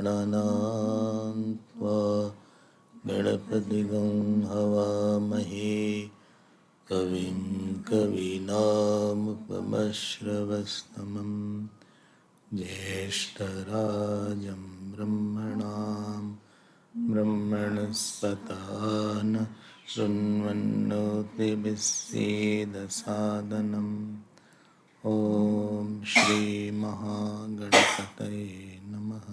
गणनां त्वा गणपतिगं हवामहे कविं कवीनामुपमश्रवस्तमं ज्येष्ठराजं ब्रह्मणस्पत न शृण्वन्नोतिभिस्सीदसादनम् ॐ श्रीमहागणपतये नमः।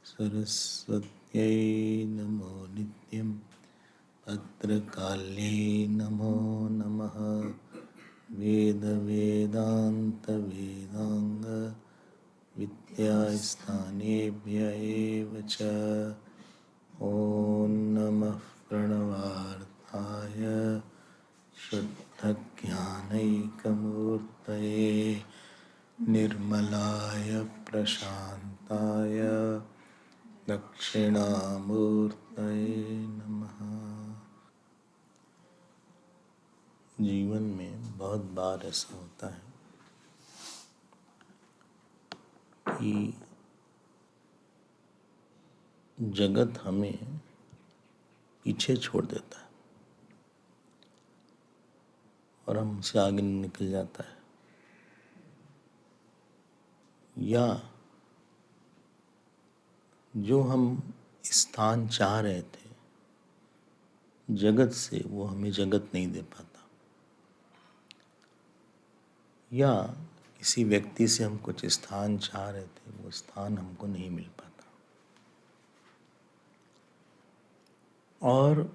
सरस्वत्यै नमो नित्यं भद्रकाल्यै नमो नमः। वेदवेदान्तवेदाङ्ग विद्यास्थानेभ्य एव च। ॐ नमः प्रणवार्थाय शुद्धज्ञानैकमूर्तये निर्मलाय प्रशान्ताय दक्षिणामूर्तये नमः। जीवन में बहुत बार ऐसा होता है कि जगत हमें पीछे छोड़ देता है और हमसे आगे निकल जाता है, या जो हम स्थान चाह रहे थे जगत से वो हमें जगत नहीं दे पाता, या किसी व्यक्ति से हम कुछ स्थान चाह रहे थे वो स्थान हमको नहीं मिल पाता। और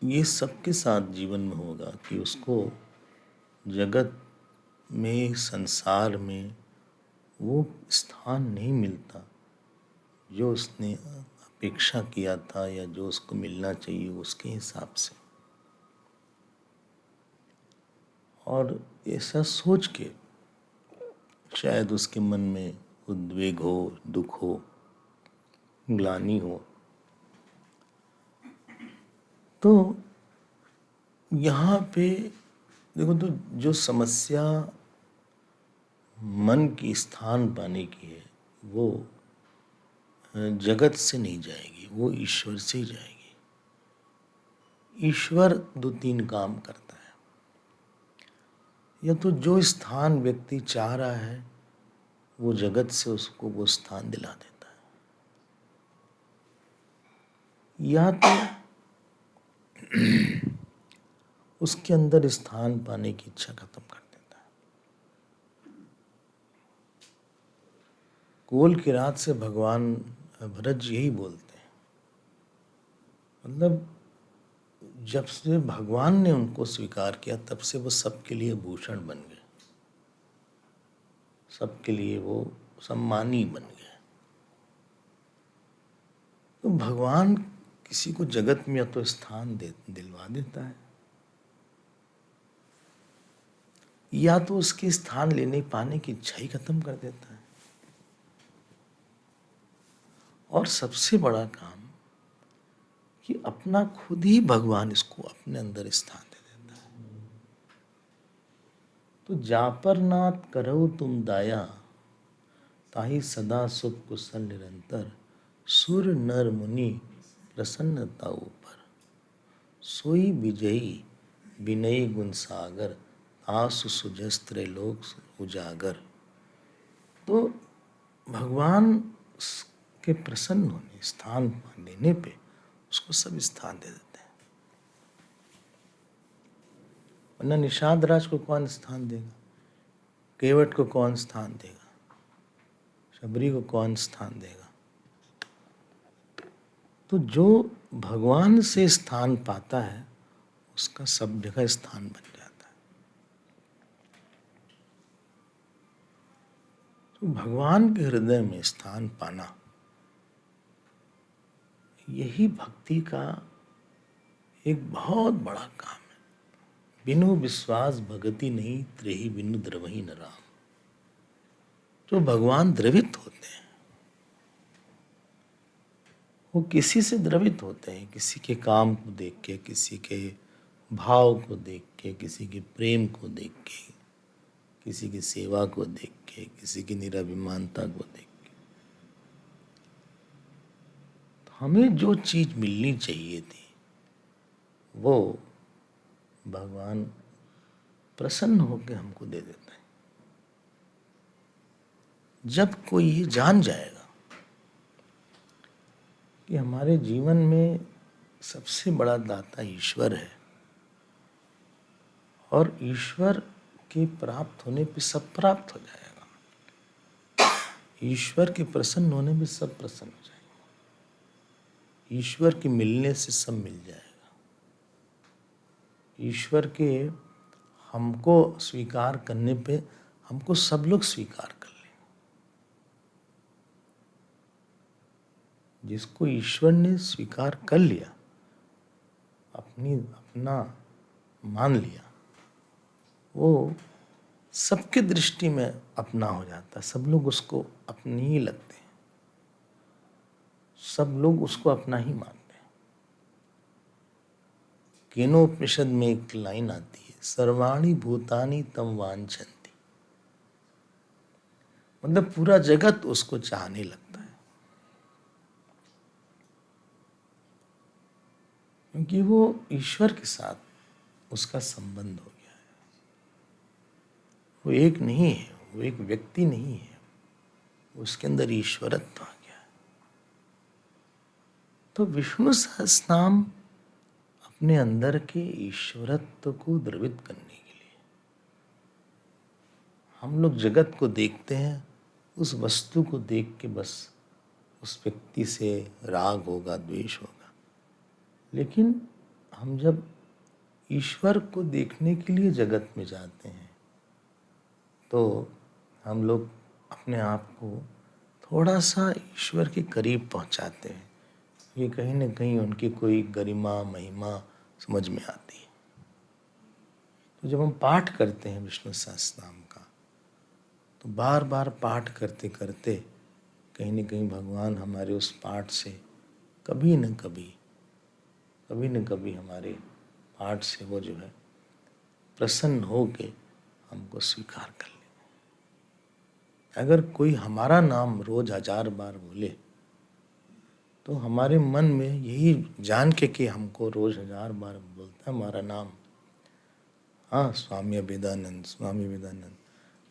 ये सबके साथ जीवन में होगा कि उसको जगत में, संसार में वो स्थान नहीं मिलता जो उसने अपेक्षा किया था या जो उसको मिलना चाहिए उसके हिसाब से। और ऐसा सोच के शायद उसके मन में उद्वेग हो, दुख हो, ग्लानि हो। तो यहाँ पे देखो, तो जो समस्या मन की स्थान पाने की है वो जगत से नहीं जाएगी, वो ईश्वर से ही जाएगी। ईश्वर दो तीन काम करता है। या तो जो स्थान व्यक्ति चाह रहा है वो जगत से उसको वो स्थान दिला देता है, या तो उसके अंदर स्थान पाने की इच्छा खत्म कर देता है। कोल की रात से भगवान भरत जी यही बोलते हैं, मतलब जब से भगवान ने उनको स्वीकार किया तब से वो सबके लिए भूषण बन गए, सबके लिए वो सम्मानी बन गए। तो भगवान किसी को जगत में या तो स्थान दिलवा देता है, या तो उसके स्थान लेने पाने की इच्छा ही खत्म कर देता है। और सबसे बड़ा काम कि अपना खुद ही भगवान इसको अपने अंदर स्थान दे देता है। तो जा पर नाथ करो तुम दाया, ताहि सदा सुख कुशल निरंतर, सुर नर मुनि प्रसन्नता ऊपर, सोई विजयी विनयी गुण सागर, आसु सुजस्त्र लोक उजागर। तो भगवान के प्रसन्न होने, स्थान लेने पे उसको सब स्थान दे देते हैं। वरना निषाद राज को कौन स्थान देगा, केवट को कौन स्थान देगा, शबरी को कौन स्थान देगा। तो जो भगवान से स्थान पाता है उसका सब जगह स्थान बन जाता है। तो भगवान के हृदय में स्थान पाना, यही भक्ति का एक बहुत बड़ा काम है। बिनु विश्वास भगति नहीं, त्रेही बिनु द्रवही न राम। जो भगवान द्रवित होते हैं वो किसी से द्रवित होते हैं, किसी के काम को देख के, किसी के भाव को देख के, किसी के प्रेम को देख के, किसी की सेवा को देख के, किसी की निराभिमानता को देख के। तो हमें जो चीज मिलनी चाहिए थी वो भगवान प्रसन्न होकर हमको दे देता है। जब कोई ये जान जाएगा कि हमारे जीवन में सबसे बड़ा दाता ईश्वर है और ईश्वर के प्राप्त होने पे सब प्राप्त हो जाएगा, ईश्वर के प्रसन्न होने पे सब प्रसन्न हो जाएगा, ईश्वर के मिलने से सब मिल जाएगा, ईश्वर के हमको स्वीकार करने पे हमको सब लोग स्वीकार कर लेंगे। जिसको ईश्वर ने स्वीकार कर लिया, अपना मान लिया, वो सबके दृष्टि में अपना हो जाता है। सब लोग उसको अपने ही लगते हैं, सब लोग उसको अपना ही मानते हैं। केनोपनिषद में एक लाइन आती है, सर्वाणि भूतानि तम वांछन्ति। मतलब पूरा जगत उसको चाहने लगता है, क्योंकि वो ईश्वर के साथ उसका संबंध हो गया है। वो एक नहीं है, वो एक व्यक्ति नहीं है, उसके अंदर ईश्वरत्व आ गया है। तो विष्णु सहस्त्रनाम अपने अंदर के ईश्वरत्व को द्रवित करने के लिए, हम लोग जगत को देखते हैं, उस वस्तु को देख के बस उस व्यक्ति से राग होगा, द्वेष होगा। लेकिन हम जब ईश्वर को देखने के लिए जगत में जाते हैं तो हम लोग अपने आप को थोड़ा सा ईश्वर के करीब पहुंचाते हैं। ये कहीं न कहीं उनकी कोई गरिमा महिमा समझ में आती है। तो जब हम पाठ करते हैं विष्णु सहस्त्रनाम का, तो बार बार पाठ करते करते कहीं न कहीं भगवान हमारे उस पाठ से कभी न कभी हमारे पाठ से वो जो है प्रसन्न हो के हमको स्वीकार कर ले। अगर कोई हमारा नाम रोज 1000 बार बोले तो हमारे मन में यही जान के कि हमको रोज 1000 बार बोलता है हमारा नाम, हाँ स्वामी अभेदानंद,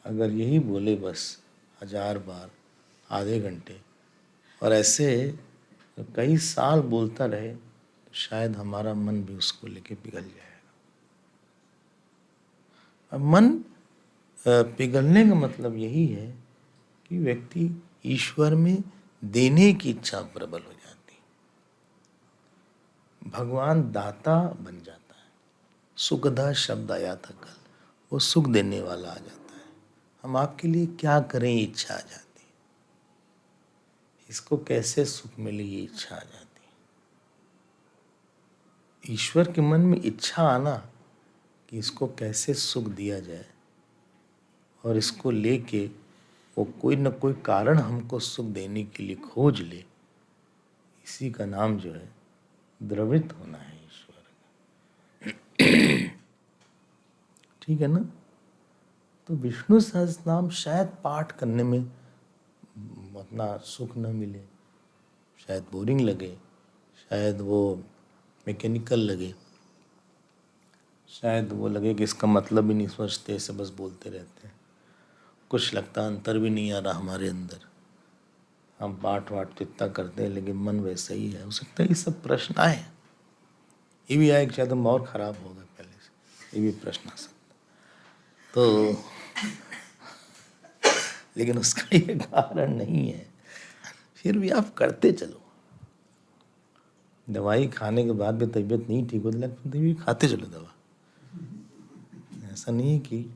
अगर यही बोले बस 1000 बार आधे घंटे और ऐसे कई साल बोलता रहे, तो शायद हमारा मन भी उसको लेके पिघल जाएगा। अब मन पिघलने का मतलब यही है कि व्यक्ति ईश्वर में देने की इच्छा प्रबल हो जाती है। भगवान दाता बन जाता है। सुखदा शब्द आया था कल, वो सुख देने वाला आ जाता है। हम आपके लिए क्या करें, इच्छा आ जाती है। इसको कैसे सुख मिले, ये इच्छा आ जाती है। ईश्वर के मन में इच्छा आना कि इसको कैसे सुख दिया जाए और इसको लेके वो कोई न कोई कारण हमको सुख देने के लिए खोज ले, इसी का नाम जो है द्रवित होना है ईश्वर। ठीक है ना? तो विष्णु सहस्त्रनाम शायद पाठ करने में उतना सुख न मिले, शायद बोरिंग लगे, शायद वो मैकेनिकल लगे, शायद वो लगे कि इसका मतलब भी नहीं सोचते, ऐसे बस बोलते रहते हैं, कुछ लगता अंतर भी नहीं आ रहा हमारे अंदर। हम पाठ वाट तो इतना करते हैं लेकिन मन वैसा ही है। हो सकता है ये सब प्रश्न आए, ये भी आए कि शायद हम और खराब हो गए पहले से, ये भी प्रश्न आ सकता। तो लेकिन उसका ये कारण नहीं है। फिर भी आप करते चलो। दवाई खाने के बाद भी तबीयत नहीं ठीक होती, लगता भी खाते चलो दवा। ऐसा नहीं है कि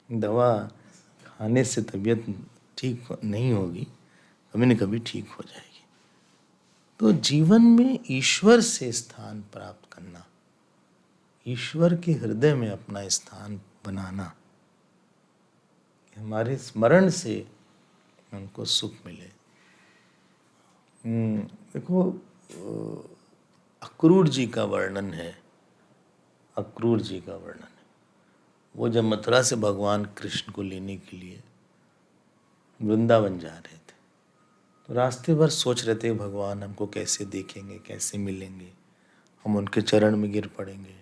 दवा खाने से तबीयत ठीक नहीं होगी, कभी न कभी ठीक हो जाएगी। तो जीवन में ईश्वर से स्थान प्राप्त करना, ईश्वर के हृदय में अपना स्थान बनाना, हमारे स्मरण से उनको सुख मिले। देखो अक्रूर जी का वर्णन है, अक्रूर जी का वर्णन है। वो जब मथुरा से भगवान कृष्ण को लेने के लिए वृंदावन जा रहे थे, तो रास्ते भर सोच रहे थे भगवान हमको कैसे देखेंगे, कैसे मिलेंगे, हम उनके चरण में गिर पड़ेंगे,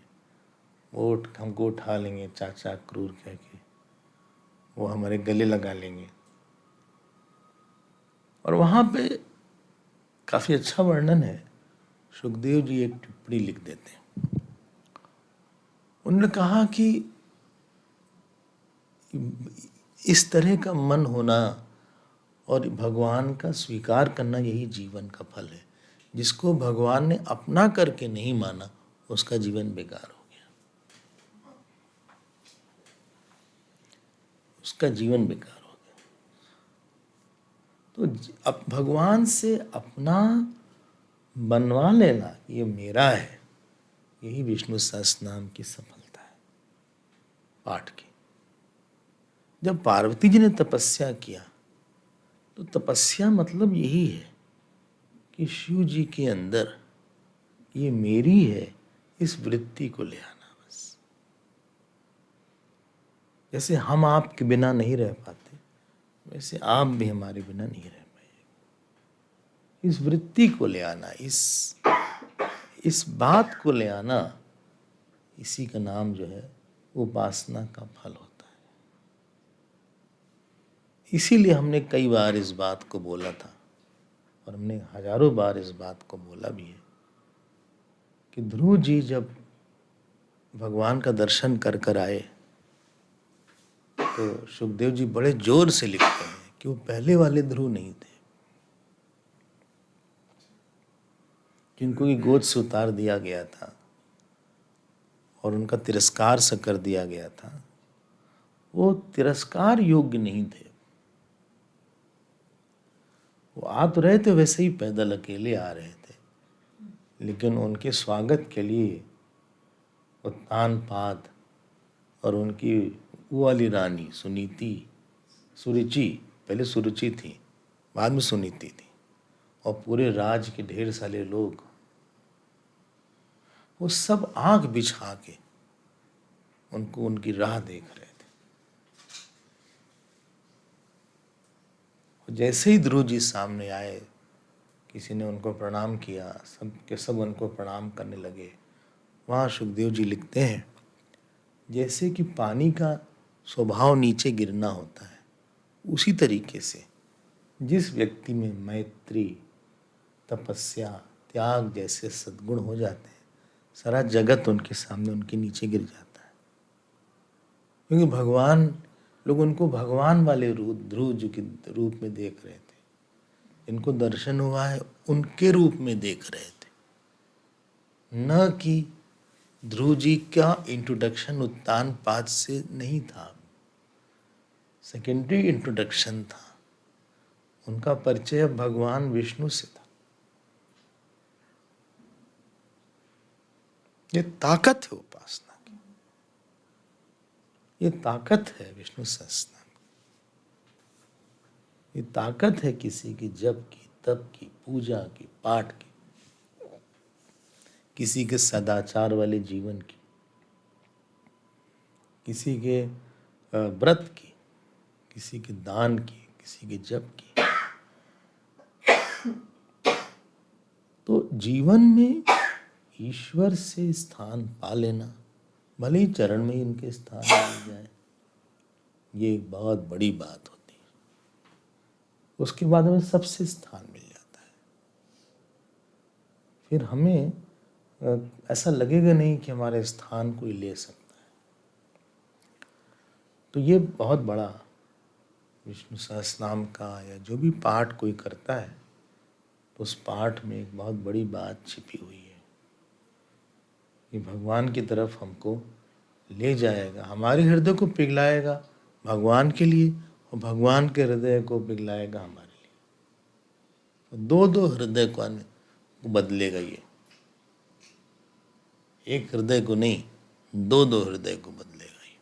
वो हमको उठा लेंगे चाचा क्रूर कह के, वो हमारे गले लगा लेंगे। और वहाँ पे काफ़ी अच्छा वर्णन है। सुखदेव जी एक टिप्पणी लिख देते हैं। उन्होंने कहा कि इस तरह का मन होना और भगवान का स्वीकार करना यही जीवन का फल है। जिसको भगवान ने अपना करके नहीं माना उसका जीवन बेकार हो गया, उसका जीवन बेकार हो गया। तो अब भगवान से अपना बनवा लेना, ये मेरा है, यही विष्णु सहस्त्रनाम की सफलता है पाठ की। जब पार्वती जी ने तपस्या किया तो तपस्या मतलब यही है कि शिव जी के अंदर ये मेरी है इस वृत्ति को ले आना। बस जैसे हम आपके बिना नहीं रह पाते, वैसे आप भी हमारे बिना नहीं रह पाए। इस वृत्ति को ले आना, इस बात को ले आना, इसी का नाम जो है उपासना का फल होता है। इसीलिए हमने कई बार इस बात को बोला था और हमने हजारों बार इस बात को बोला भी है कि ध्रुव जी जब भगवान का दर्शन कर कर आए तो सुखदेव जी बड़े जोर से लिखते हैं कि वो पहले वाले ध्रुव नहीं थे जिनको की गोद से उतार दिया गया था और उनका तिरस्कार सा कर दिया गया था। वो तिरस्कार योग्य नहीं थे। वो आ तो रहे थे वैसे ही, पैदल अकेले आ रहे थे, लेकिन उनके स्वागत के लिए उत्तानपाद और उनकी वो वाली रानी सुरुचि, पहले सुरुचि थी, बाद में सुनीति थी, और पूरे राज के ढेर सारे लोग, वो सब आंख बिछा के उनको उनकी राह देख रहे थे। जैसे ही ध्रुव जी सामने आए, किसी ने उनको प्रणाम किया, सब के सब उनको प्रणाम करने लगे। वहाँ सुखदेव जी लिखते हैं, जैसे कि पानी का स्वभाव नीचे गिरना होता है, उसी तरीके से जिस व्यक्ति में मैत्री, तपस्या, त्याग जैसे सद्गुण हो जाते हैं, सारा जगत उनके सामने, उनके नीचे गिर जाता है। क्योंकि भगवान, लोग उनको भगवान वाले रूप, ध्रुव जी के रूप में देख रहे थे। इनको दर्शन हुआ है उनके रूप में देख रहे थे, न कि ध्रुव जी का इंट्रोडक्शन उत्तानपाद से नहीं था, सेकेंडरी इंट्रोडक्शन था। उनका परिचय भगवान विष्णु से था। ये ताकत है उपासना की, ये ताकत है विष्णु सहस्त्रनाम की, ये ताकत है किसी की जप की, तप की, पूजा की, पाठ की, किसी के सदाचार वाले जीवन की, किसी के व्रत की, किसी के दान की, किसी के जप की। तो जीवन में ईश्वर से स्थान पा लेना, भले ही चरण में इनके स्थान मिल जाए, ये एक बहुत बड़ी बात होती है। उसके बाद हमें सबसे स्थान मिल जाता है। फिर हमें ऐसा लगेगा नहीं कि हमारे स्थान कोई ले सकता है। तो ये बहुत बड़ा विष्णु सहस्त्रनाम का या जो भी पाठ कोई करता है, तो उस पाठ में एक बहुत बड़ी बात छिपी हुई है। ये भगवान की तरफ हमको ले जाएगा, हमारे हृदय को पिघलाएगा भगवान के लिए, और भगवान के हृदय को पिघलाएगा हमारे लिए। तो दो दो हृदय को बदलेगा ये, एक हृदय को नहीं, दो दो हृदय को बदलेगा ये।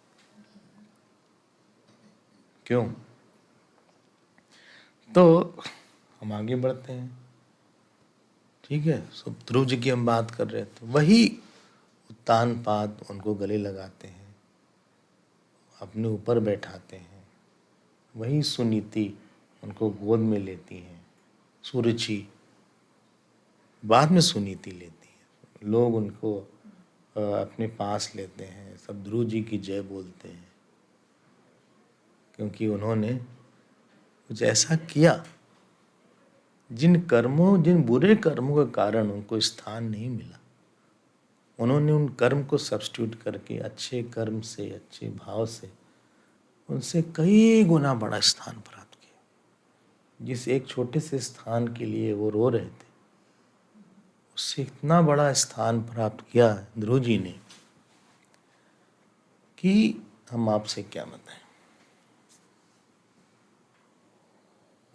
क्यों? तो हम आगे बढ़ते हैं। ठीक है, सब ध्रुव जी की हम बात कर रहे थे, वही उत्तानपाद उनको गले लगाते हैं अपने ऊपर बैठाते हैं, वही सुनीति उनको गोद में लेती हैं। सुरुचि बाद में सुनीति लेती है, लोग उनको अपने पास लेते हैं, सब ध्रुव जी की जय बोलते हैं, क्योंकि उन्होंने कुछ ऐसा किया जिन बुरे कर्मों के कारण उनको स्थान नहीं मिला, उन्होंने उन कर्म को सब्स्टिट्यूट करके अच्छे कर्म से, अच्छे भाव से उनसे कई गुना बड़ा स्थान प्राप्त किया। जिस एक छोटे से स्थान के लिए वो रो रहे थे, उससे इतना बड़ा स्थान प्राप्त किया ध्रुव जी ने कि हम आपसे क्या बताएं।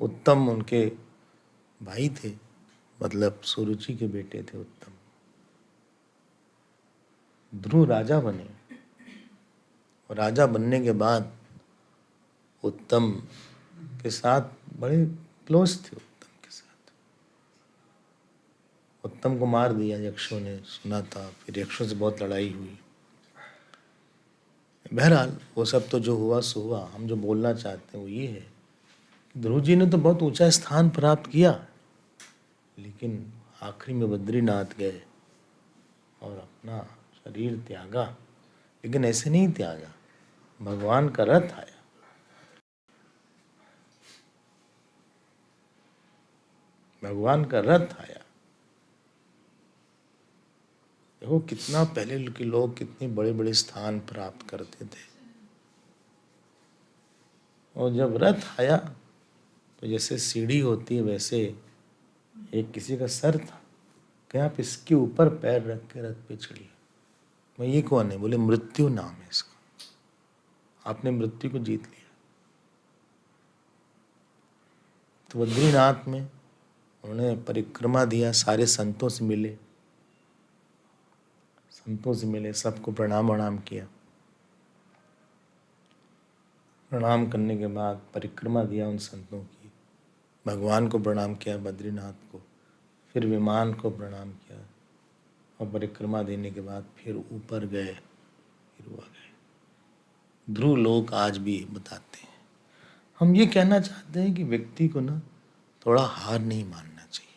उत्तम उनके भाई थे, मतलब सुरुचि के बेटे थे उत्तम। ध्रुव राजा बने और राजा बनने के बाद उत्तम के साथ बड़े क्लोज थे। उत्तम के साथ उत्तम को मार दिया यक्षों ने, सुना था, फिर यक्षों से बहुत लड़ाई हुई। बहरहाल वो सब तो जो हुआ सो हुआ। हम जो बोलना चाहते हैं वो ये है, ध्रुव जी ने तो बहुत ऊंचा स्थान प्राप्त किया, लेकिन आखिरी में बद्रीनाथ गए और अपना शरीर त्यागा। लेकिन ऐसे नहीं त्यागा, भगवान का रथ आया। भगवान का रथ आया। देखो कितना पहले के लोग कितने बड़े बड़े स्थान प्राप्त करते थे, और जब रथ आया तो जैसे सीढ़ी होती है वैसे एक किसी का सर था कि आप इसके ऊपर पैर रख के रथ पे चढ़िए। मैं ये कौन है? बोले मृत्यु नाम है इसका, आपने मृत्यु को जीत लिया। तो बद्रीनाथ में उन्होंने परिक्रमा दिया, सारे संतों से मिले, सबको प्रणाम किया। प्रणाम करने के बाद परिक्रमा दिया उन संतों की, भगवान को प्रणाम किया, बद्रीनाथ को, फिर विमान को प्रणाम किया, और परिक्रमा देने के बाद फिर ऊपर गए, फिर वो गए। ध्रुव लोक आज भी बताते हैं। हम ये कहना चाहते हैं कि व्यक्ति को ना थोड़ा हार नहीं मानना चाहिए,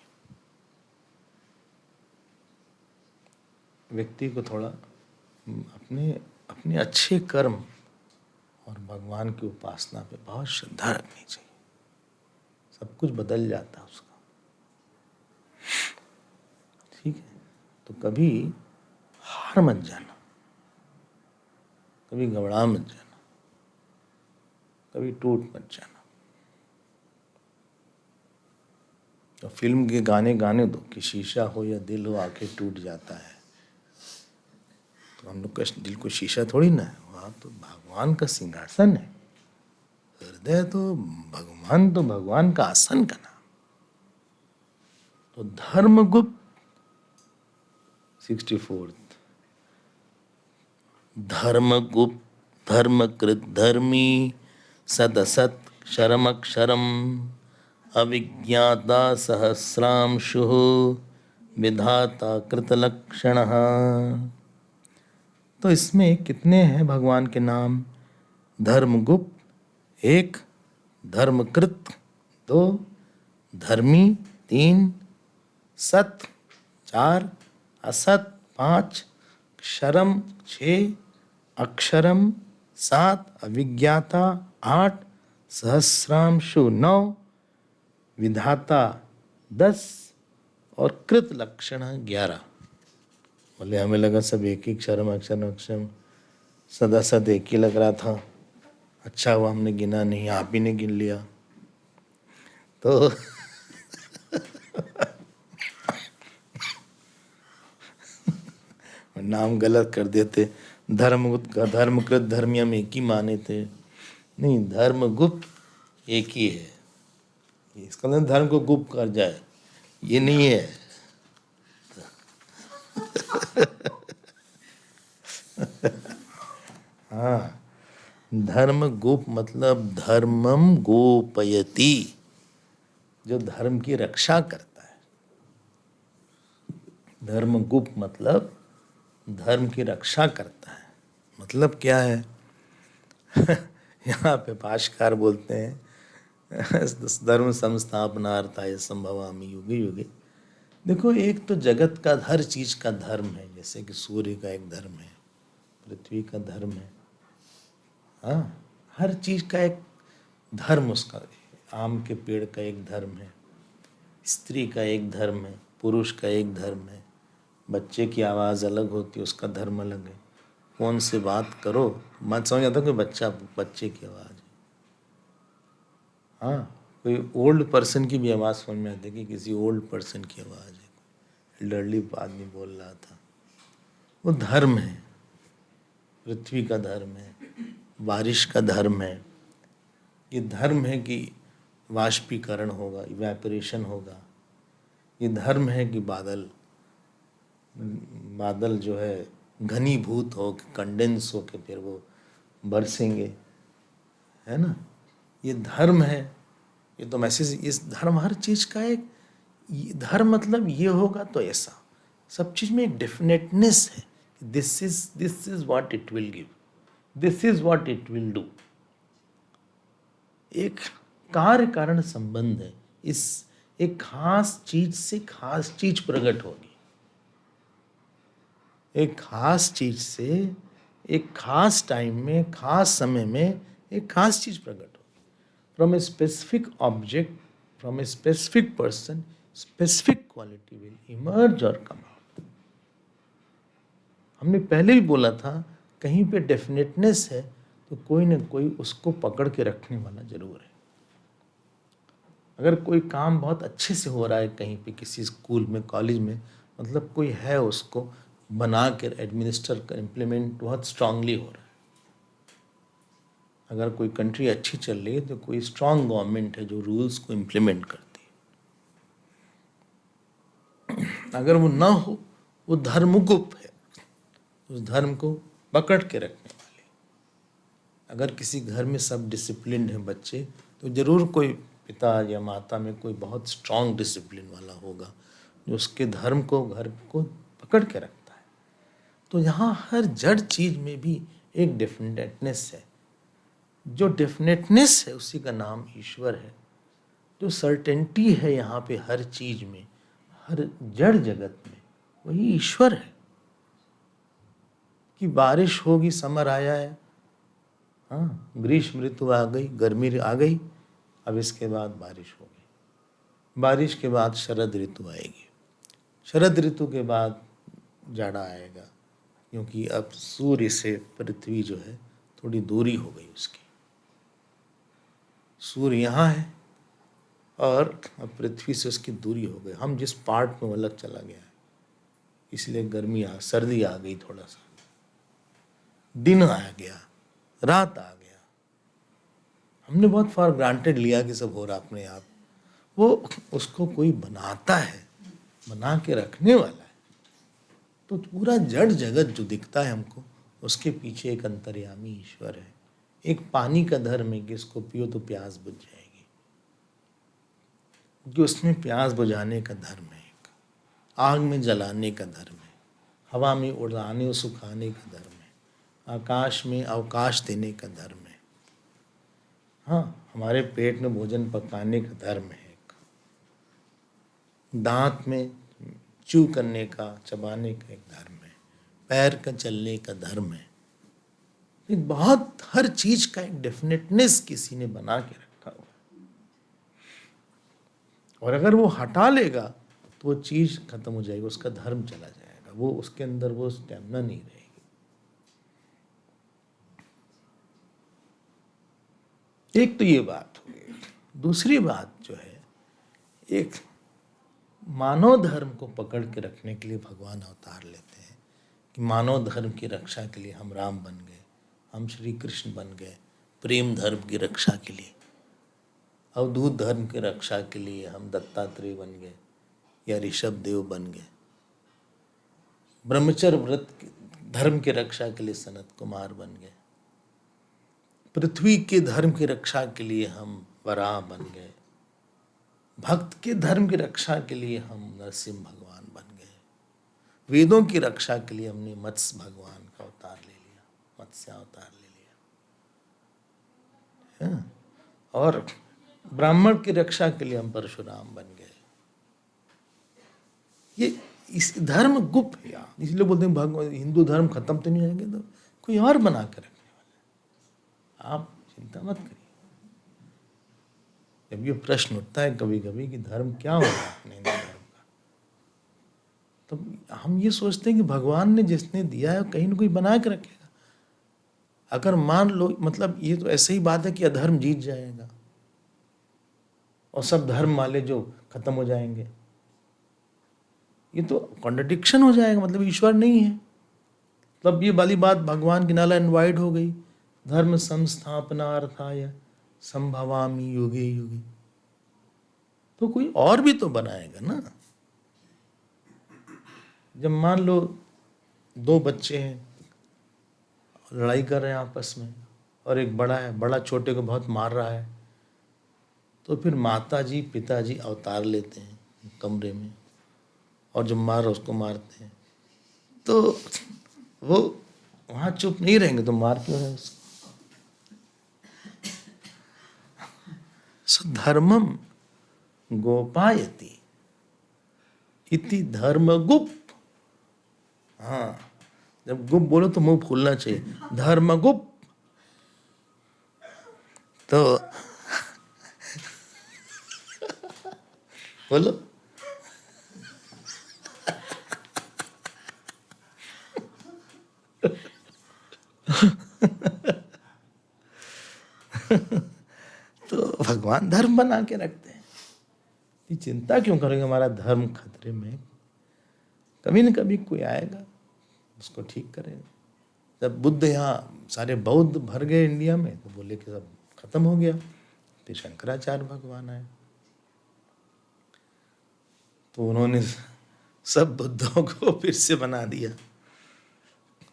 व्यक्ति को थोड़ा अपने अच्छे कर्म और भगवान की उपासना पे बहुत श्रद्धा रखनी चाहिए। सब कुछ बदल जाता है उसका। ठीक है, तो कभी हार मत जाना, कभी घबरा मत जाना, कभी टूट मत जाना। तो फिल्म के गाने गाने दो कि शीशा हो या दिल हो, आके टूट जाता है। तो हम लोग का दिल को शीशा थोड़ी ना है, वहाँ तो भगवान का सिंहासन है। हृदय तो भगवान का आसन का नाम। तो धर्मगुप्त 64 धर्मगुप्त धर्मकृत धर्मी सदसत क्षरमक्षरम अविज्ञाता सहस्रांशु विधाता कृतलक्षण। तो इसमें कितने हैं भगवान के नाम? धर्मगुप्त 1, धर्मकृत 2, धर्मी 3, सत 4, असत 5, क्षरम 6, अक्षरम 7, अविज्ञाता 8, सहस्रांशु 9, विधाता 10 और कृत लक्षण 11। बोले हमें लगा सब एक ही क्षरम अक्षरम सदा सद एक ही लग रहा था। अच्छा हुआ हमने गिना नहीं, आप ही ने गिन लिया। तो नाम गलत कर देते। धर्मकृत धर्मी हम एक ही माने थे, नहीं, धर्मगुप्त एक ही है। इसका मतलब धर्म को गुप्त कर जाए, ये नहीं है। हाँ, धर्म गुप्त मतलब धर्मम गोपयति, जो धर्म की रक्षा करता है। धर्म गुप्त मतलब धर्म की रक्षा करता है। मतलब क्या है? यहाँ पे भाष्यकार बोलते हैं धर्म संस्थापनार्थाय संभवामि युगे युगे। देखो, एक तो जगत का हर चीज का धर्म है, जैसे कि सूर्य का एक धर्म है, पृथ्वी का धर्म है, हाँ, हर चीज का एक धर्म उसका है। आम के पेड़ का एक धर्म है, स्त्री का एक धर्म है, पुरुष का एक धर्म है, बच्चे की आवाज़ अलग होती है, उसका धर्म अलग है। फोन से बात करो, मत समझ आता कि बच्चे की आवाज़ है। हाँ, कोई ओल्ड पर्सन की भी आवाज़ समझ में आती है कि किसी ओल्ड पर्सन की आवाज़ है, एल्डरली आदमी बोल रहा था। वो धर्म है, पृथ्वी का धर्म है, बारिश का धर्म है। ये धर्म है कि वाष्पीकरण होगा, इवेपोरेशन होगा। ये धर्म है कि बादल बादल जो है घनीभूत हो, कंडेंस हो के फिर वो बरसेंगे, है ना। ये धर्म है। ये तो मैसेज, इस धर्म हर चीज का एक धर्म मतलब ये होगा तो ऐसा, सब चीज में एक डेफिनेटनेस है। This is what it will give, this is what it will do. एक कार्य कारण संबंध है। इस एक खास चीज से खास चीज प्रकट होगी, एक खास चीज से एक खास टाइम में, खास समय में एक खास चीज प्रकट होगी। From a specific object, from a specific person, specific quality will emerge और कम आउट। हमने पहले भी बोला था, कहीं पे डेफिनेटनेस है तो कोई ना कोई उसको पकड़ के रखने वाला जरूर है। अगर कोई काम बहुत अच्छे से हो रहा है कहीं पे, किसी स्कूल में, कॉलेज में, मतलब कोई है उसको बना कर एडमिनिस्टर कर, इम्प्लीमेंट बहुत स्ट्रांगली हो रहा है। अगर कोई कंट्री अच्छी चल रही है तो कोई स्ट्रांग गवर्नमेंट है जो रूल्स को इम्प्लीमेंट करती है। अगर वो ना हो, वो धर्मगुप्त है, उस धर्म को पकड़ के रखने वाले। अगर किसी घर में सब डिसिप्लिन है बच्चे, तो जरूर कोई पिता या माता में कोई बहुत स्ट्रांग डिसिप्लिन वाला होगा जो उसके धर्म को, घर को पकड़ के रखता है। तो यहाँ हर जड़ चीज में भी एक डेफिनेटनेस है। जो डेफिनेटनेस है उसी का नाम ईश्वर है। जो सर्टेनिटी है यहाँ पे हर चीज में, हर जड़ जगत में, वही ईश्वर है। कि बारिश होगी, समर आया है, हाँ, ग्रीष्म ऋतु आ गई, गर्मी आ गई, अब इसके बाद बारिश होगी, बारिश के बाद शरद ऋतु आएगी, शरद ऋतु के बाद जाड़ा आएगा, क्योंकि अब सूर्य से पृथ्वी जो है थोड़ी दूरी हो गई उसकी। सूर्य यहाँ है और अब पृथ्वी से उसकी दूरी हो गई। हम जिस पार्ट में वो अलग चला गया है, इसलिए सर्दी आ गई, थोड़ा सा दिन आ गया, रात आ गया। हमने बहुत फॉर ग्रांटेड लिया कि सब हो रहा अपने आप। वो उसको कोई बनाता है, बना के रखने वाला है। तो पूरा जड़ जगत जो दिखता है हमको, उसके पीछे एक अंतर्यामी ईश्वर है। एक पानी का धर्म है कि इसको पियो तो प्यास बुझ जाएगी, कि उसमें प्यास बुझाने का धर्म है। एक आग में जलाने का धर्म है, हवा में उड़ाने और सुखाने का धर्म है, आकाश में अवकाश देने का धर्म है, हाँ, हमारे पेट में भोजन पकाने का धर्म है। एक दांत में चू करने का, चबाने का एक धर्म है, पैर का चलने का धर्म है। एक बहुत हर चीज का एक डेफिनेटनेस किसी ने बना के रखा हुआ है। और अगर वो हटा लेगा तो वो चीज खत्म हो जाएगी, उसका धर्म चला जाएगा, वो उसके अंदर वो स्टेमिना नहीं रहेगी। एक तो ये बात हो गई। दूसरी बात जो है, एक मानव धर्म को पकड़ के रखने के लिए भगवान अवतार लेते हैं कि मानव धर्म की रक्षा के लिए हम राम बन गए, हम श्री कृष्ण बन गए, प्रेम धर्म की रक्षा के लिए, अवधूत धर्म की रक्षा के लिए हम दत्तात्रेय बन गए या ऋषभ देव बन गए, ब्रह्मचर्य व्रत धर्म की रक्षा के लिए सनत कुमार बन गए, पृथ्वी के धर्म की रक्षा के लिए हम वराह बन गए, भक्त के धर्म की रक्षा के लिए हम नरसिंह भगवान बन गए, वेदों की रक्षा के लिए हमने मत्स्य भगवान का अवतार ले लिया, मत्स्य अवतार ले लिया। है? और ब्राह्मण की रक्षा के लिए हम परशुराम बन गए। ये इस धर्म गुप्त है यार, इसलिए बोलते हैं भगवान हिंदू धर्म खत्म तो नहीं होंगे, तो कोई और बना कर रखने वाला, आप चिंता मत करिए। जब ये प्रश्न उठता है कभी कभी कि धर्म क्या होगा अपने हिंदू धर्म का, तो हम ये सोचते हैं कि भगवान ने जिसने दिया है कहीं ना कहीं बना के रखेगा। अगर मान लो, मतलब ये तो ऐसे ही बात है कि अधर्म जीत जाएगा और सब धर्म वाले जो खत्म हो जाएंगे, ये तो कॉन्ट्रडिक्शन हो जाएगा, मतलब ईश्वर नहीं है। मतलब ये वाली बात भगवान की नाला इनवाइड हो गई। धर्म संस्थापनार्थाय संभवामि युगे युगे, तो कोई और भी तो बनाएगा ना। जब मान लो दो बच्चे हैं, लड़ाई कर रहे हैं आपस में, और एक बड़ा है, बड़ा छोटे को बहुत मार रहा है, तो फिर माता जी पिताजी अवतार लेते हैं कमरे में, और जो मार रहा उसको मारते हैं। तो वो वहाँ चुप नहीं रहेंगे, तो मार क्यों रहे उसको? सो धर्मम गोपायति इति धर्मगुप्त। हाँ, जब गुप्त बोलो तो मुंह फूलना चाहिए, धर्मगुप्त। तो बोलो। तो भगवान धर्म बना के रखते हैं, ये चिंता क्यों करोगे हमारा धर्म खतरे में? कभी न कभी कोई आएगा उसको ठीक करेगा। जब बुद्ध यहाँ सारे बौद्ध भर गए इंडिया में, तो बोले कि सब खत्म हो गया, फिर शंकराचार्य भगवान आए, तो उन्होंने सब बुद्धों को फिर से बना दिया,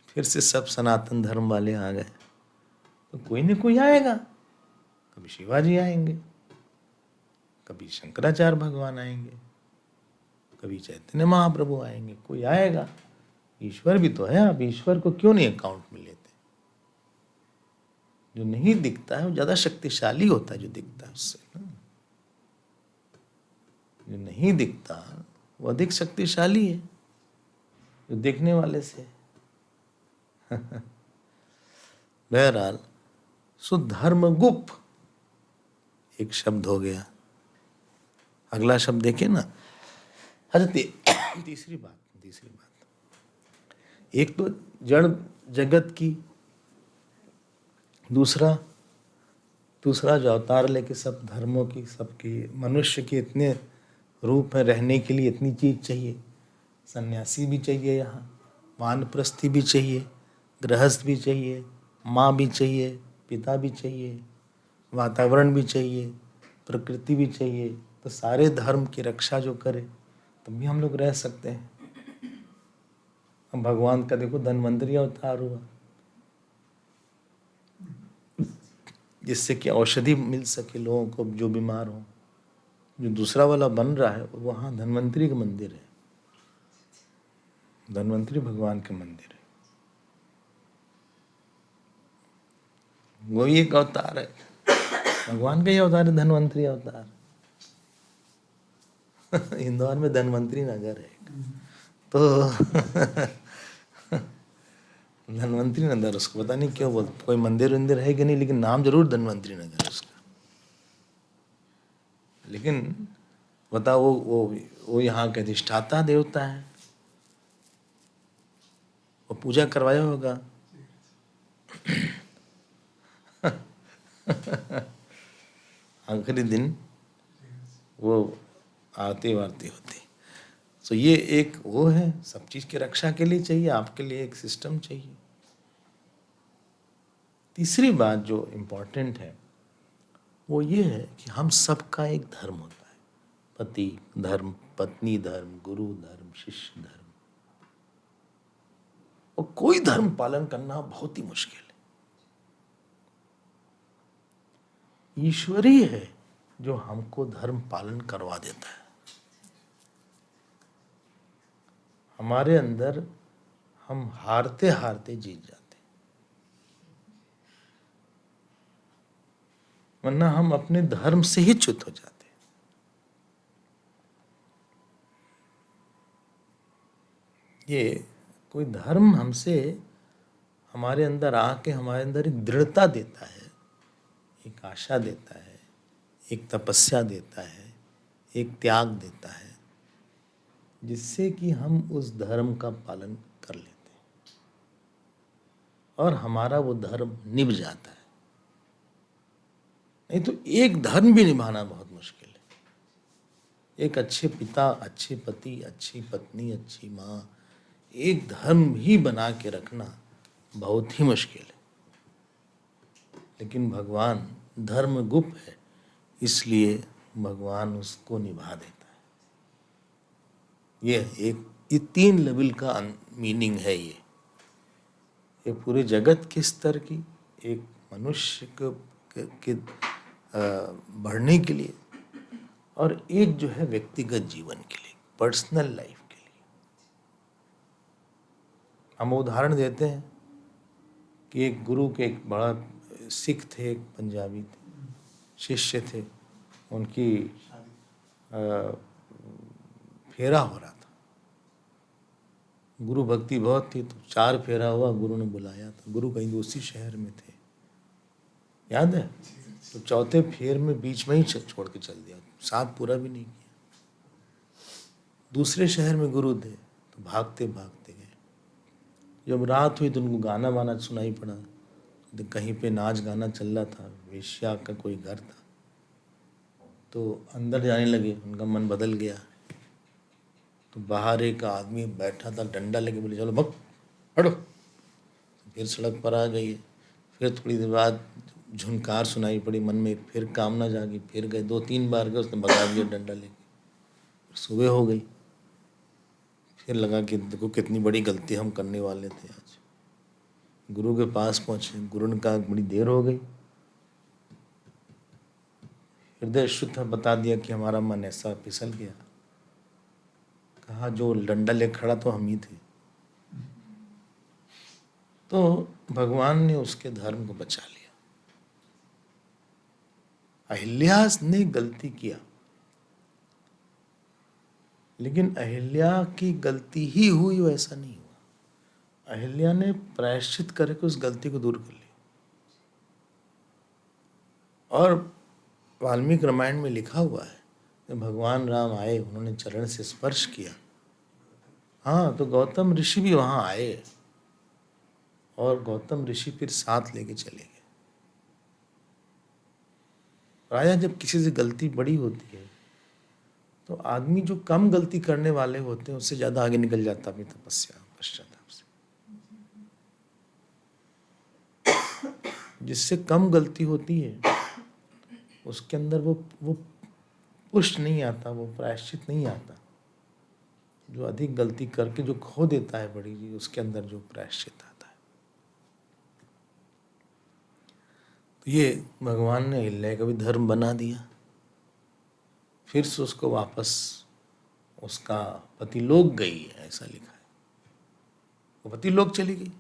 फिर से सब सनातन धर्म वाले आ गए। तो कोई न कोई आएगा, कभी शिवाजी आएंगे, कभी शंकराचार्य भगवान आएंगे, कभी चैतन्य महाप्रभु आएंगे, कोई आएगा। ईश्वर भी तो है, आप ईश्वर को क्यों नहीं अकाउंट में लेते? जो नहीं दिखता है वो ज्यादा शक्तिशाली होता है जो दिखता है उससे ना। जो नहीं दिखता वो अधिक शक्तिशाली है जो देखने वाले से। बहरहाल, सो धर्मगुप्त एक शब्द हो गया। अगला शब्द देखिए ना। अच्छा, तीसरी बात, एक तो जड़ जगत की, दूसरा जो अवतार लेके सब धर्मों की, सबकी, मनुष्य के इतने रूप में रहने के लिए इतनी चीज चाहिए। सन्यासी भी चाहिए, यहाँ वानप्रस्थी भी चाहिए, गृहस्थ भी चाहिए, माँ भी चाहिए, पिता भी चाहिए, वातावरण भी चाहिए, प्रकृति भी चाहिए। तो सारे धर्म की रक्षा जो करे तब भी हम लोग रह सकते हैं। अब भगवान का देखो धन्वंतरी अवतार हुआ, जिससे कि औषधि मिल सके लोगों को जो बीमार हो। जो दूसरा वाला बन रहा है वहाँ धन्वंतरी का मंदिर है, धन्वंतरी भगवान का मंदिर है, वही एक अवतार है, भगवान का ही अवतार है, धन्वंतरी अवतार। इंदौर में धन्वंतरी नगर है, तो धन्वंतरी नगर उसको पता नहीं क्यों बोलते, कोई मंदिर वंदिर है कि नहीं, लेकिन नाम जरूर धन्वंतरी नगर है उसका। लेकिन बताओ, वो यहाँ का अधिष्ठाता देवता है, वो पूजा करवाया होगा। आखिरी दिन वो आरती वारती होती। तो ये एक वो है, सब चीज की रक्षा के लिए चाहिए, आपके लिए एक सिस्टम चाहिए। तीसरी बात जो इम्पोर्टेंट है वो ये है कि हम सबका एक धर्म होता है, पति धर्म, पत्नी धर्म, गुरु धर्म, शिष्य धर्म, और कोई धर्म पालन करना बहुत ही मुश्किल है। ईश्वरीय है जो हमको धर्म पालन करवा देता है। हमारे अंदर हम हारते हारते जीत जाते हैं। वरना हम अपने धर्म से ही च्युत हो जाते हैं। ये कोई धर्म हमसे, हमारे अंदर आके हमारे अंदर एक दृढ़ता देता है, एक आशा देता है, एक तपस्या देता है, एक त्याग देता है, जिससे कि हम उस धर्म का पालन कर लेते हैं और हमारा वो धर्म निभ जाता है। नहीं तो एक धर्म भी निभाना बहुत मुश्किल है। एक अच्छे पिता, अच्छे पति, अच्छी पत्नी, अच्छी माँ, एक धर्म भी बना के रखना बहुत ही मुश्किल है। लेकिन भगवान धर्म गुप्त है, इसलिए भगवान उसको निभा देता है। ये 3 लेवल का मीनिंग है। ये पूरे जगत के स्तर की, एक मनुष्य के बढ़ने के लिए, और एक जो है व्यक्तिगत जीवन के लिए, पर्सनल लाइफ के लिए। हम उदाहरण देते हैं कि एक गुरु के, एक बड़ा सिख थे, एक पंजाबी थे, शिष्य थे, उनकी फेरा हो रहा था। गुरु भक्ति बहुत थी, तो 4 फेरा हुआ, गुरु ने बुलाया था। गुरु कहीं दूसरी शहर में थे, याद है? तो 4थे फेर में बीच में ही छोड़ के चल दिया, 7 पूरा भी नहीं किया। दूसरे शहर में गुरु थे, तो भागते भागते गए। जब रात हुई तो उनको गाना वाना सुनाई पड़ा, तो कहीं पे नाच गाना चल रहा था, वेश्या का कोई घर था, तो अंदर जाने लगे। उनका मन बदल गया, तो बाहर एक आदमी बैठा था, डंडा लेके बोले चलो भग हटो। तो फिर सड़क पर आ गई। फिर थोड़ी देर बाद झुनकार सुनाई पड़ी, मन में फिर कामना जागी, फिर गए, 2-3 बार गए, उसने भगा दिया डंडा लेके। सुबह हो गई, फिर लगा कि देखो कितनी बड़ी गलती हम करने वाले थे आज। गुरु के पास पहुंचे, गुरु ने कहा बड़ी देर हो गई। हृदय शुद्ध बता दिया कि हमारा मन ऐसा फिसल गया। कहा जो डंडा ले खड़ा तो हम ही थे। तो भगवान ने उसके धर्म को बचा लिया। अहिल्या ने गलती किया, लेकिन अहिल्या की गलती ही हुई वैसा नहीं हुआ। अहिल्या ने प्रायश्चित करके उस गलती को दूर कर लिया। और वाल्मीकि रामायण में लिखा हुआ है कि भगवान राम आए, उन्होंने चरण से स्पर्श किया। हाँ, तो गौतम ऋषि भी वहां आए, और गौतम ऋषि फिर साथ लेके चले गए। राजा, जब किसी से गलती बड़ी होती है तो आदमी जो कम गलती करने वाले होते हैं उससे ज्यादा आगे निकल जाता अपनी तपस्या पश्चाताप से। जिससे कम गलती होती है उसके अंदर वो पुष्ट नहीं आता, वो प्रायश्चित नहीं आता। जो अधिक गलती करके जो खो देता है बड़ी चीज, उसके अंदर जो प्रायश्चित आता है। तो ये भगवान ने अहिल्या का भी धर्म बना दिया। फिर से उसको वापस, उसका पतिलोक गई है ऐसा लिखा है, वो पतिलोक चली गई,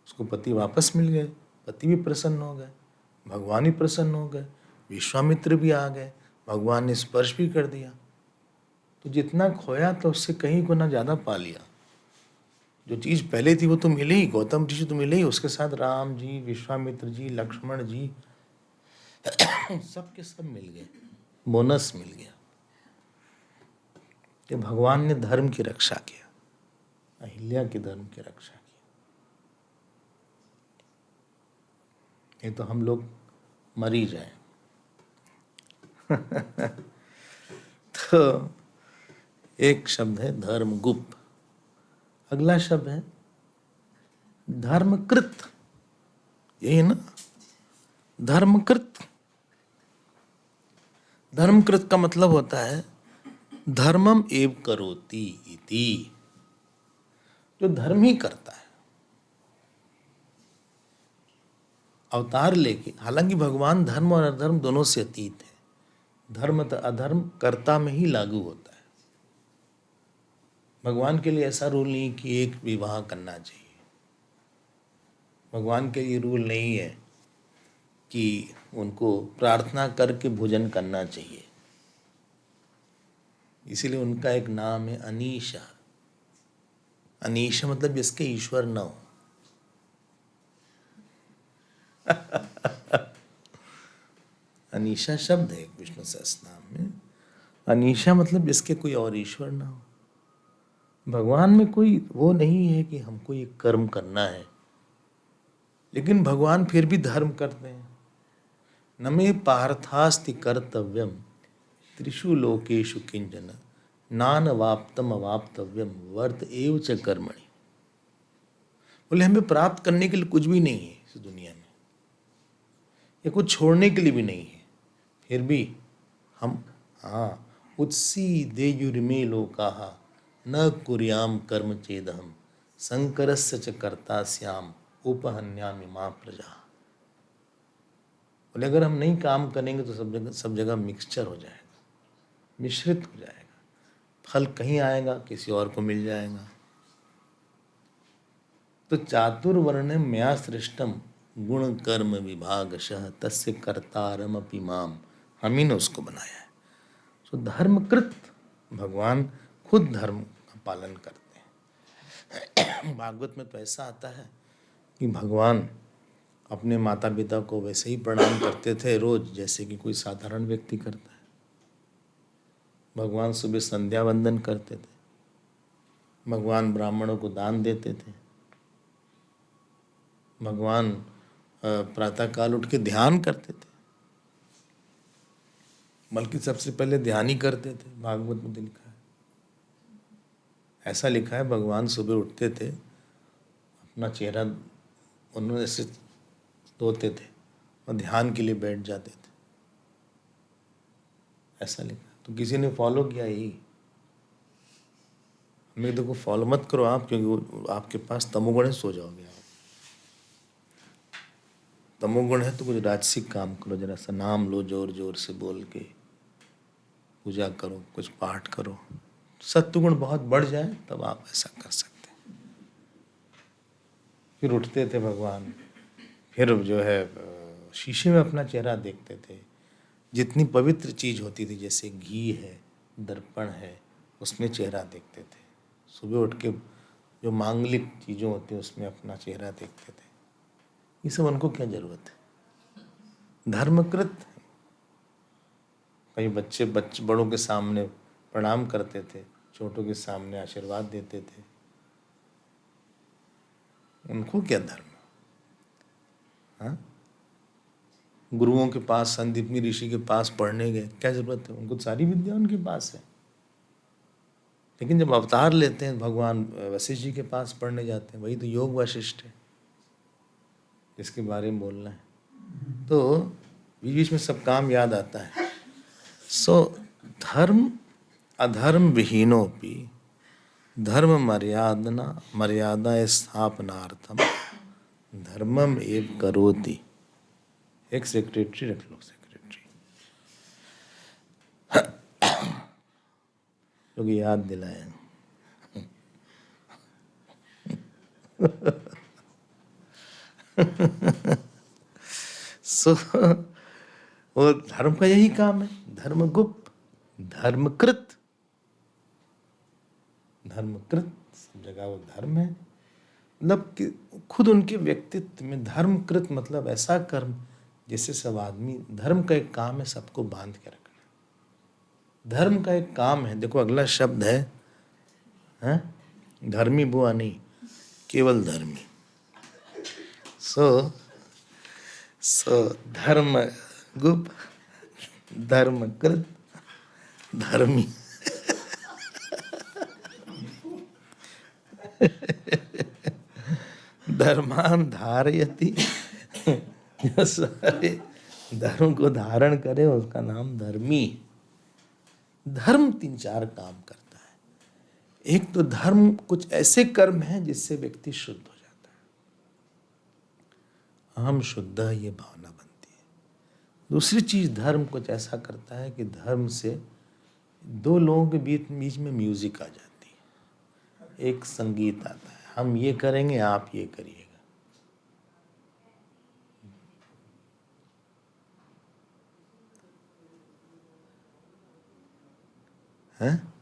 उसको पति वापस मिल गए, पति भी प्रसन्न हो गए, भगवान भी प्रसन्न हो गए, विश्वामित्र भी आ गए, भगवान ने स्पर्श भी कर दिया। तो जितना खोया था उससे कहीं गुना ज्यादा पा लिया। जो चीज पहले थी वो तो मिले ही, गौतम ऋषि तो मिले ही, उसके साथ राम जी, विश्वामित्र जी, लक्ष्मण जी, सब के सब मिल गए, बोनस मिल गया कि भगवान ने धर्म की रक्षा किया, अहिल्या के धर्म की रक्षा की। ये तो हम लोग मर ही जाए। तो एक शब्द है धर्मगुप्त, अगला शब्द है धर्मकृत। यही ना, धर्मकृत। धर्मकृत का मतलब होता है धर्मम एव करोति इति, जो धर्म ही करता है। अवतार लेके, हालांकि भगवान धर्म और अधर्म दोनों से अतीत है। धर्म तो अधर्म कर्ता में ही लागू होता है। भगवान के लिए ऐसा रूल नहीं कि एक विवाह करना चाहिए। भगवान के लिए रूल नहीं है कि उनको प्रार्थना करके भोजन करना चाहिए। इसीलिए उनका एक नाम है अनीशा। अनीशा मतलब जिसके ईश्वर न हो। अनीशा शब्द है विष्णु सहस्त्र नाम में। अनीशा मतलब जिसके कोई और ईश्वर ना हो। भगवान में कोई वो नहीं है कि हमको ये कर्म करना है, लेकिन भगवान फिर भी धर्म करते हैं। न मे पार्थास्ति कर्तव्यम त्रिषु लोकेषु किंचन नान वाप्तम अवाप्तव्यम वर्त एव च कर्मणि। बोले हमें प्राप्त करने के लिए कुछ भी नहीं है इस दुनिया में, या कुछ छोड़ने के लिए भी नहीं है, फिर भी हम उत्सी देयुर्मे लोकाः न कुर्याम कर्म चेदहम संकरस्य च कर्ता स्याम उपहन्यामि मां प्रजा। बोले अगर हम नहीं काम करेंगे तो सब जगह मिक्सचर हो जाएगा, मिश्रित हो जाएगा, फल कहीं आएगा किसी और को मिल जाएगा। तो चातुर्वर्ण मया सृष्टम गुण कर्म विभागशः तस्य कर्तारमपि माम, हम ही ने उसको बनाया है। तो धर्मकृत, भगवान खुद धर्म का पालन करते हैं। भागवत में तो ऐसा आता है कि भगवान अपने माता पिता को वैसे ही प्रणाम करते थे रोज जैसे कि कोई साधारण व्यक्ति करता है। भगवान सुबह संध्या वंदन करते थे, भगवान ब्राह्मणों को दान देते थे, भगवान प्रातःकाल उठ के ध्यान करते थे, बल्कि सबसे पहले ध्यान ही करते थे। भागवत में लिखा है, ऐसा लिखा है भगवान सुबह उठते थे, अपना चेहरा उन्होंने ऐसे धोते थे और ध्यान के लिए बैठ जाते थे, ऐसा लिखा। तो किसी ने फॉलो किया यही। हमें देखो फॉलो मत करो आप, क्योंकि वो आपके पास तमोगुण है, सो जाओगे आप। तमोगुण है तो कुछ राजसिक काम करो, जरा सा नाम लो, जोर जोर से बोल के पूजा करो, कुछ पाठ करो। सत्वगुण बहुत बढ़ जाए तब आप ऐसा कर सकते हैं। फिर उठते थे भगवान, फिर जो है शीशे में अपना चेहरा देखते थे। जितनी पवित्र चीज होती थी, जैसे घी है, दर्पण है, उसमें चेहरा देखते थे। सुबह उठ के जो मांगलिक चीज़ों होती हैं उसमें अपना चेहरा देखते थे। ये सब उनको क्या जरूरत है, धर्मकृत। कई बच्चे बड़ों के सामने प्रणाम करते थे, छोटों के सामने आशीर्वाद देते थे। उनको क्या धर्म? हाँ, गुरुओं के पास, संदीपनी ऋषि के पास पढ़ने गए, क्या जरूरत है? उनको सारी विद्या उनके पास है। लेकिन जब अवतार लेते हैं भगवान वशिष्ठ जी के पास पढ़ने जाते हैं, वही तो योग वशिष्ठ है जिसके बारे में बोलना है। तो बीच बीच में सब काम याद आता है। सो धर्म अधर्म विहीनोपि धर्म मर्यादा स्थापनार्थम धर्मम एव करोति। एक सेक्रेटरी रख लो, सेक्रेटरी, क्योंकि याद दिलाए। सो वो धर्म का यही काम है, धर्मगुप्त, धर्मकृत। धर्मकृत सब जगह वो धर्म है, मतलब कि खुद उनके व्यक्तित्व में धर्मकृत मतलब ऐसा कर्म जिससे सब आदमी, धर्म का एक काम है सबको बांध के रखना। धर्म का एक काम है, देखो अगला शब्द है धर्मी बुआ नहीं, केवल धर्मी। सो धर्म गुप्त, धर्मकृत, धर्मी। धर्मान धारयति, जो सारे धर्म को धारण करे उसका नाम धर्मी। धर्म 3-4 काम करता है। एक तो धर्म कुछ ऐसे कर्म हैं जिससे व्यक्ति शुद्ध हो जाता है, अहम शुद्ध, ये भावना बनती है। दूसरी चीज धर्म कुछ ऐसा करता है कि धर्म से दो लोगों के बीच में म्यूजिक आ जाती है, एक संगीत आता है, हम ये करेंगे आप ये करिएगा। हैं?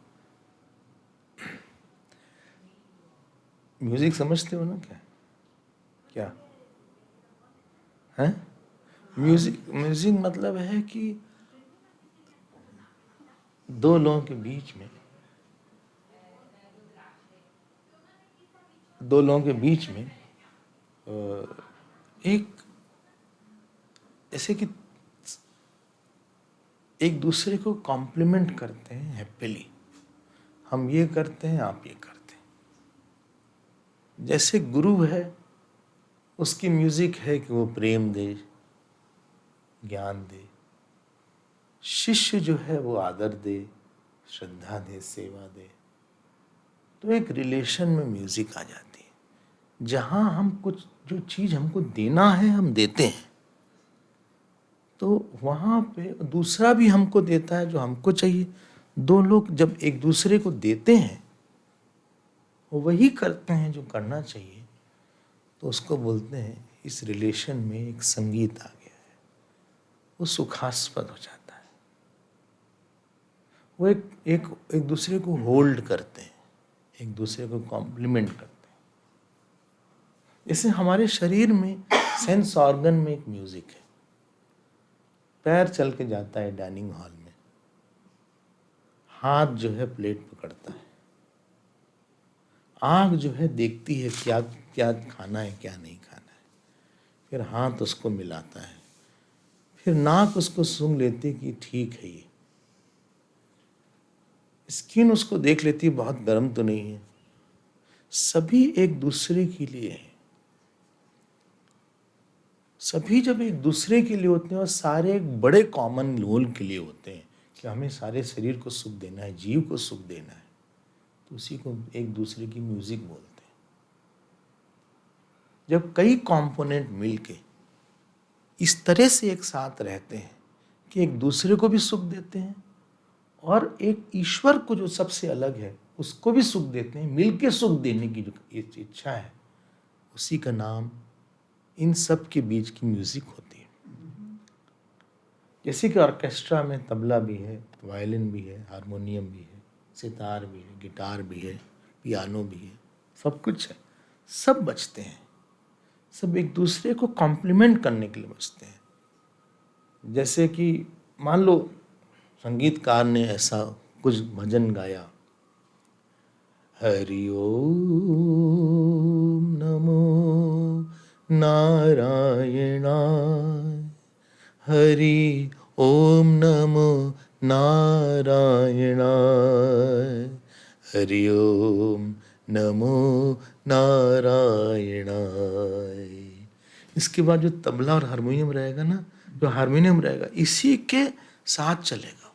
म्यूजिक समझते हो ना? क्या क्या है म्यूजिक? म्यूजिक मतलब है कि दो लोगों के बीच में, एक ऐसे कि एक दूसरे को कॉम्प्लीमेंट करते हैं हैप्पीली। हम ये करते हैं, आप ये करते हैं। जैसे गुरु है, उसकी म्यूजिक है कि वो प्रेम दे, ज्ञान दे। शिष्य जो है वो आदर दे, श्रद्धा दे, सेवा दे। तो एक रिलेशन में म्यूजिक आ जाती है, जहां हम कुछ जो चीज हमको देना है हम देते हैं, तो वहां पे दूसरा भी हमको देता है जो हमको चाहिए। दो लोग जब एक दूसरे को देते हैं, वो वही करते हैं जो करना चाहिए, तो उसको बोलते हैं, इस रिलेशन में एक संगीत आ गया है, वो सुखास्पद हो जाता है। वो एक दूसरे को होल्ड करते हैं, एक दूसरे को कॉम्प्लीमेंट करते हैं। जैसे हमारे शरीर में सेंस ऑर्गन में एक म्यूजिक है। पैर चल के जाता है डाइनिंग हॉल में, हाथ जो है प्लेट पकड़ता है, आँख जो है देखती है क्या क्या खाना है क्या नहीं खाना है, फिर हाथ उसको मिलाता है, फिर नाक उसको सूंघ लेती कि ठीक है ये, स्किन उसको देख लेती है बहुत गर्म तो नहीं है। सभी एक दूसरे के लिए है। सभी जब एक दूसरे के लिए होते हैं और सारे एक बड़े कॉमन गोल के लिए होते हैं कि हमें सारे शरीर को सुख देना है, जीव को सुख देना है, तो उसी को एक दूसरे की म्यूजिक बोलते हैं। जब कई कंपोनेंट मिलके इस तरह से एक साथ रहते हैं कि एक दूसरे को भी सुख देते हैं और एक ईश्वर को जो सबसे अलग है उसको भी सुख देते हैं, मिलके सुख देने की जो इच्छा है, उसी का नाम इन सब के बीच की म्यूजिक होती है। जैसे कि ऑर्केस्ट्रा में तबला भी है, वायलिन भी है, हारमोनियम भी है, सितार भी है, गिटार भी है, पियानो भी है, सब कुछ है, सब बजते हैं, सब एक दूसरे को कॉम्प्लीमेंट करने के लिए बजते हैं। जैसे कि मान लो संगीतकार ने ऐसा कुछ भजन गाया, हरि ओम नमो नारायणाय, हरि ओम नमो नारायणाय, हरि ओम नमो नारायणाय। इसके बाद जो तबला और हारमोनियम रहेगा ना, जो हारमोनियम रहेगा इसी के साथ चलेगा,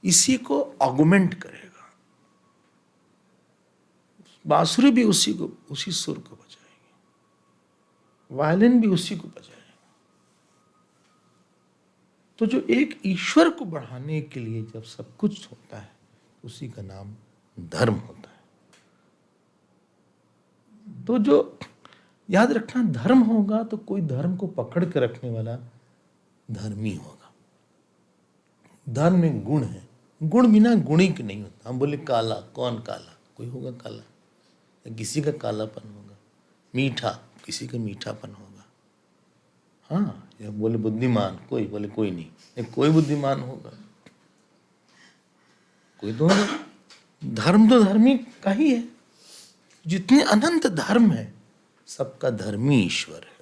इसी को ऑगमेंट करेगा। बांसुरी भी उसी सुर को बजाएगी, वायलिन भी उसी को बजाएगा। तो जो एक ईश्वर को बढ़ाने के लिए जब सब कुछ होता है, उसी का नाम धर्म होता है। तो जो याद रखना, धर्म होगा तो कोई धर्म को पकड़ के रखने वाला धर्मी होगा। धर्म में गुण है, गुण बिना गुणी के नहीं होता। हम बोले काला, कौन काला? कोई होगा काला, किसी का कालापन होगा। मीठा, किसी का मीठापन होगा। हाँ, या बोले बुद्धिमान, कोई बोले कोई नहीं, कोई बुद्धिमान होगा, कोई तो होगा। धर्म तो धर्मी का ही है। जितने अनंत धर्म है, सबका धर्मी ईश्वर है।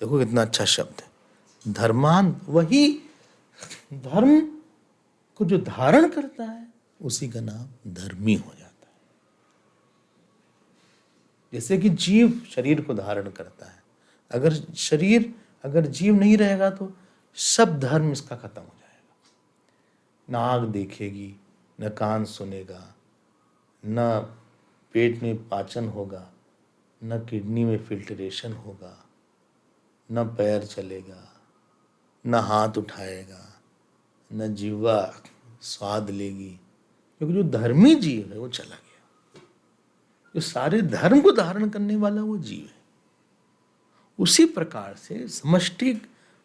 देखो कितना अच्छा शब्द है, धर्मान। वही धर्म को जो धारण करता है, उसी का नाम धर्मी हो जाता है। जैसे कि जीव शरीर को धारण करता है, अगर जीव नहीं रहेगा तो सब धर्म इसका खत्म हो जाएगा। न आँख देखेगी, न कान सुनेगा, न पेट में पाचन होगा, न किडनी में फिल्ट्रेशन होगा, न पैर चलेगा, न हाथ उठाएगा, न जीवा स्वाद लेगी, क्योंकि जो धर्मी जीव है वो चला गया। जो सारे धर्म को धारण करने वाला वो जीव है। उसी प्रकार से समष्टि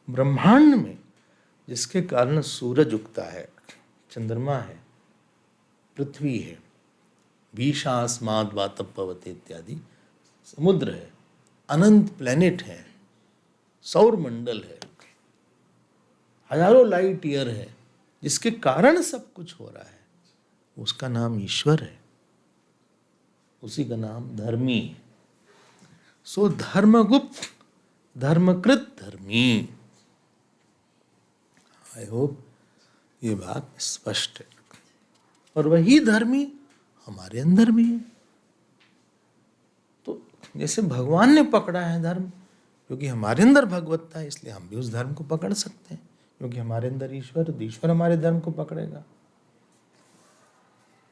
ब्रह्मांड में जिसके कारण सूरज उगता है, चंद्रमा है, पृथ्वी है, भीषास्माद वातः पवते इत्यादि समुद्र है, अनंत प्लेनेट है, सौर मंडल है, हजारों लाइट ईयर है, जिसके कारण सब कुछ हो रहा है, उसका नाम ईश्वर है, उसी का नाम धर्मी है। सो धर्मगुप्त धर्मकृत धर्मी। आई होप ये बात स्पष्ट है। और वही धर्मी हमारे अंदर भी है। तो जैसे भगवान ने पकड़ा है धर्म, क्योंकि हमारे अंदर भगवत्ता है, इसलिए हम भी उस धर्म को पकड़ सकते हैं, क्योंकि हमारे अंदर ईश्वर हमारे धर्म को पकड़ेगा।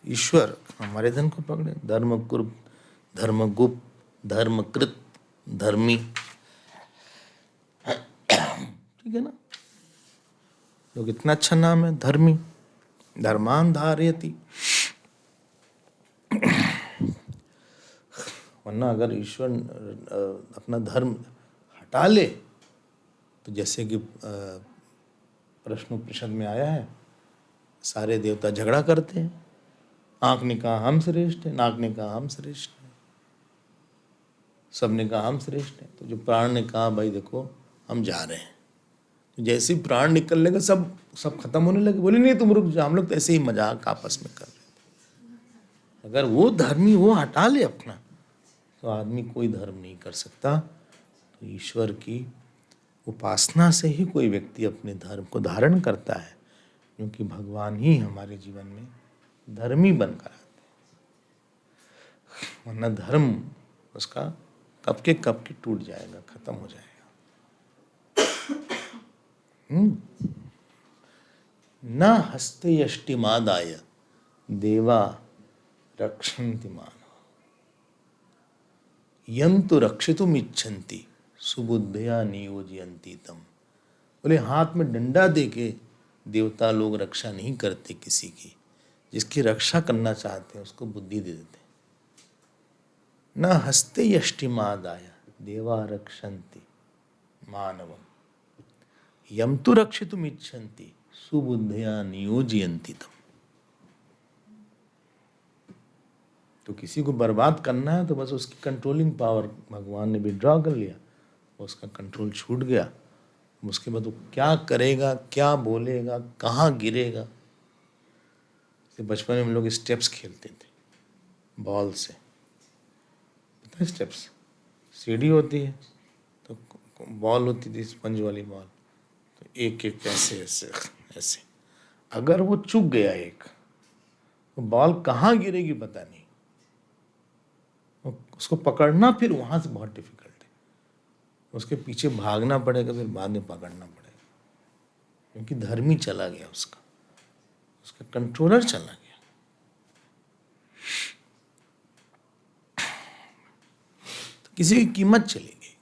ईश्वर हमारे धर्म को पकड़े। धर्मगुप्त धर्मकृत धर्मी, ठीक है ना। लोग इतना अच्छा नाम है धर्मी, धर्मान धारयति। वरना अगर ईश्वर अपना धर्म हटा ले तो जैसे कि प्रश्नोपनिषद में आया है, सारे देवता झगड़ा करते हैं। आँख ने कहा हम श्रेष्ठ है, नाक ने कहा हम श्रेष्ठ है, सब ने कहा हम श्रेष्ठ है। तो जो प्राण ने कहा भाई देखो हम जा रहे हैं, तो जैसे ही प्राण निकलने का सब खत्म होने लगे, बोले नहीं तुम रुक जाओ, हम लोग तो ऐसे ही मजाक आपस में कर रहे थे। अगर वो धर्मी वो हटा ले अपना, तो आदमी कोई धर्म नहीं कर सकता। तो ईश्वर की उपासना से ही कोई व्यक्ति अपने धर्म को धारण करता है, क्योंकि भगवान ही हमारे जीवन में धर्मी बनकर आते हैं। वरना धर्म उसका कब के टूट जाएगा, खत्म हो जाएगा। न हस्ते यष्टिमादाय देवा रक्षन्ति मानव यं तु रक्षितुम इच्छन्ति सुबुद्धया नियोजयन्ति तम। बोले हाथ में डंडा देके देवता लोग रक्षा नहीं करते किसी की, जिसकी रक्षा करना चाहते हैं उसको बुद्धि दे देते। न हस्ते यष्टिमादाय देवा रक्षन्ति मानवम यम तु रक्षितुम इच्छन्ति सुबुद्धया नियोजयन्ति तम। तो किसी को बर्बाद करना है तो बस उसकी कंट्रोलिंग पावर भगवान ने विड्रॉ कर लिया, उसका कंट्रोल छूट गया। उसके बाद वो क्या करेगा, क्या बोलेगा, कहाँ गिरेगा। तो बचपन में हम लोग स्टेप्स खेलते थे बॉल से, पता है स्टेप्स, सीढ़ी होती है तो बॉल होती थी स्पंज वाली बॉल, तो एक एक ऐसे ऐसे ऐसे, अगर वो चूक गया एक, तो बॉल कहाँ गिरेगी पता नहीं, उसको पकड़ना फिर वहाँ से बहुत डिफिकल्ट है। उसके पीछे भागना पड़ेगा, फिर बाद में पकड़ना पड़ेगा, क्योंकि धर्मी चला गया, उसका कंट्रोलर चला गया। तो किसी की कीमत चली गई।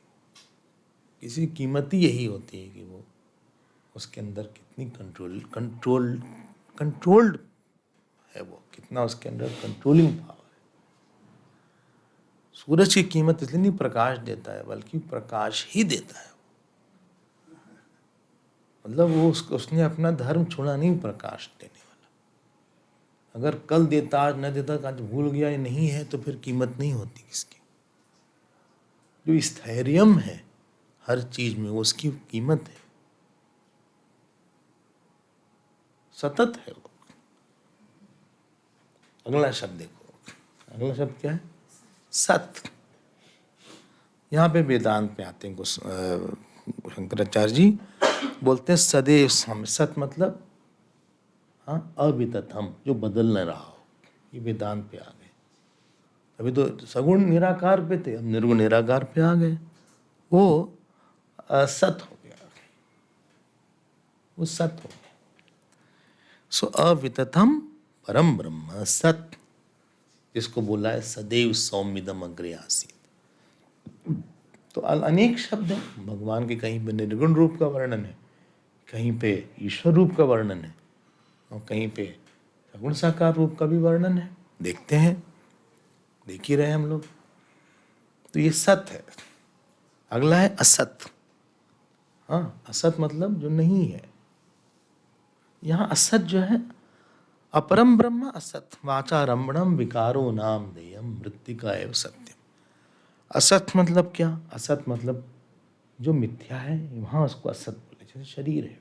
किसी की कीमत ही यही होती है कि वो उसके अंदर कितनी कंट्रोल्ड है, वो कितना उसके अंदर कंट्रोलिंग पावर है। सूरज की कीमत इसलिए नहीं प्रकाश देता है, बल्कि प्रकाश ही देता है। मतलब वो उसने अपना धर्म छोड़ा नहीं प्रकाश देने वाला। अगर कल देता आज न देता, आज भूल गया या नहीं है, तो फिर कीमत नहीं होती किसकी। जो स्थैर्यम है हर चीज में, उसकी कीमत है, सतत है वो। अगला शब्द देखो, अगला शब्द क्या है? सत। यहाँ पे वेदांत में आते हैं शंकराचार्य जी बोलते हैं सदैव सम। सत मतलब अवितथम, जो बदल न रहा हो। ये वेदांत पे आ गए। अभी तो सगुण निराकार पे थे, अब निर्गुण निराकार पे आ गए। वो सत हो गया, वो सत हो गया। सो अवितथम परम ब्रह्म सत, जिसको बोला है सदैव सौम्यदम अग्रे आसीत। तो अनेक शब्द हैं भगवान के, कहीं पे निर्गुण रूप का वर्णन है, कहीं पे ईश्वर रूप का वर्णन है, और कहीं पे सगुण साकार रूप का भी वर्णन है। देखते हैं, देख ही रहे हम लोग। तो ये सत है। अगला है असत। हाँ, असत मतलब जो नहीं है। यहाँ असत जो है अपरम ब्रह्म असत वाचारंभणम विकारो नाम देयम मृत्तिका एव सत्यम। असत मतलब क्या? असत मतलब जो मिथ्या है, वहाँ उसको असत बोले। जैसे शरीर है,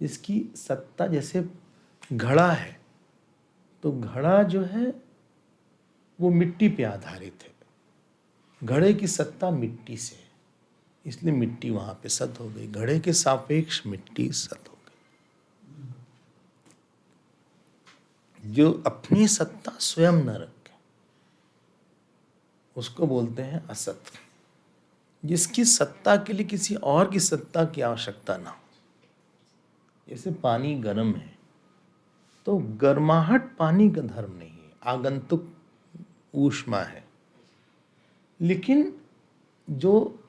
इसकी सत्ता, जैसे घड़ा है, तो घड़ा जो है वो मिट्टी पे आधारित है। घड़े की सत्ता मिट्टी से है, इसलिए मिट्टी वहाँ पे सत हो गई। घड़े के सापेक्ष मिट्टी सत हो गई। जो अपनी सत्ता स्वयं न रखे उसको बोलते हैं असत। जिसकी सत्ता के लिए किसी और की सत्ता की आवश्यकता ना हो। जैसे पानी गर्म है, तो गर्माहट पानी का धर्म नहीं है, आगंतुक ऊष्मा है। लेकिन जो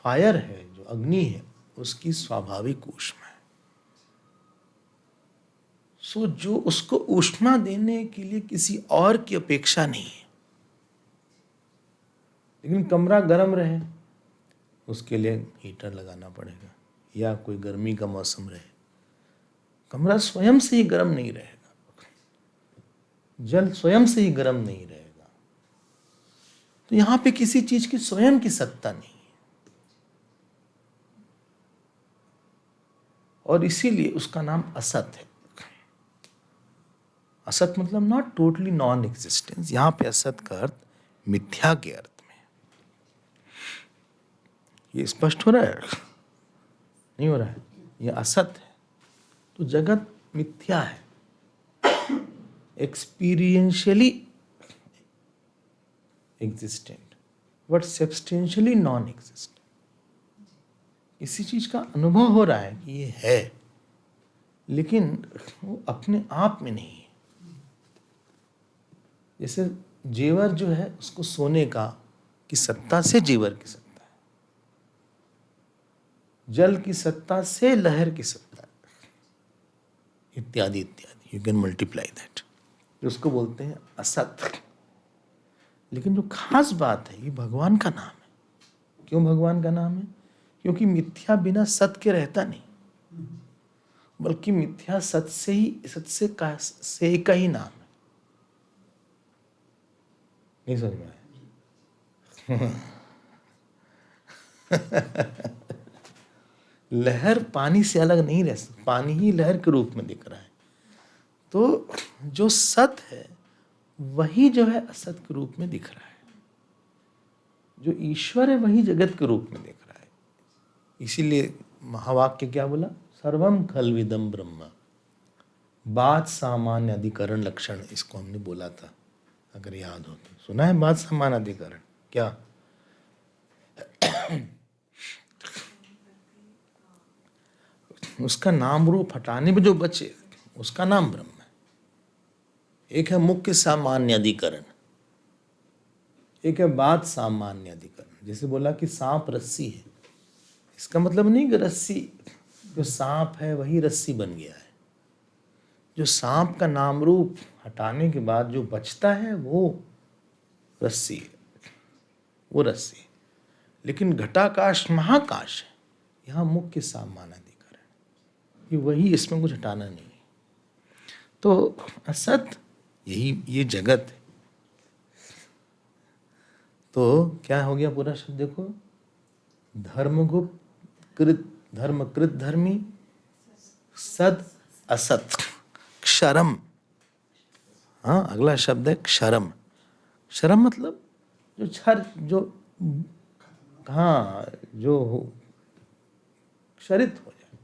फायर है, जो अग्नि है, उसकी स्वाभाविक ऊष्मा है। सो जो उसको ऊष्मा देने के लिए किसी और की अपेक्षा नहीं है। लेकिन कमरा गर्म रहे, उसके लिए हीटर लगाना पड़ेगा, या कोई गर्मी का मौसम रहे, कमरा स्वयं से ही गर्म नहीं रहेगा, जल स्वयं से ही गर्म नहीं रहेगा। तो यहां पे किसी चीज की स्वयं की सत्ता नहीं है, और इसीलिए उसका नाम असत है। असत मतलब नॉट टोटली नॉन एग्जिस्टेंस। यहां पे असत का अर्थ मिथ्या के अर्थ में। ये स्पष्ट हो रहा है? नहीं हो रहा है? ये असत है, तो जगत मिथ्या है, experientially existent but substantially non existent. इसी चीज का अनुभव हो रहा है कि ये है, लेकिन वो अपने आप में नहीं है। जैसे जेवर जो है, उसको सोने का की सत्ता से जेवर की सत्ता है, जल की सत्ता से लहर की सत्ता है, इत्यादि इत्यादि। You can multiply that. उसको बोलते हैं असत। लेकिन जो खास बात है, ये भगवान का नाम है। क्यों भगवान का नाम है? क्योंकि मिथ्या बिना सत के रहता नहीं, बल्कि मिथ्या सत से ही, सत से का ही नाम है। नहीं समझ में आया? लहर पानी से अलग नहीं रह सकती, पानी ही लहर के रूप में दिख रहा है। तो जो सत है वही जो है असत के रूप में दिख रहा है। जो ईश्वर है वही जगत के रूप में दिख रहा है। इसीलिए महावाक्य क्या बोला? सर्वम खल्विदम ब्रह्म। बात सामान्य अधिकरण लक्षण, इसको हमने बोला था, अगर याद हो तो। सुना है बात सामान्य अधिकरण? क्या? उसका नाम रूप हटाने में जो बचे, उसका नाम ब्रह्म है। एक है मुख्य सामान्य अधिकरण, एक है बात सामान्य अधिकरण। जैसे बोला कि सांप रस्सी है, इसका मतलब नहीं कि रस्सी, जो सांप है वही रस्सी बन गया है। जो सांप का नाम रूप हटाने के बाद जो बचता है वो रस्सी है, वो रस्सी। लेकिन घटाकाश महाकाश है, यहाँ मुख्य सामान्य अधिकरण, ये वही, इसमें कुछ हटाना नहीं है। तो असत यही, ये जगत है। तो क्या हो गया पूरा शब्द देखो? धर्मगुप्त कृत, धर्मकृत धर्मी, सद असत, क्षरम। हाँ, अगला शब्द है क्षरम। क्षरम मतलब जो क्षर, जो, हाँ, जो क्षरित हो जाए।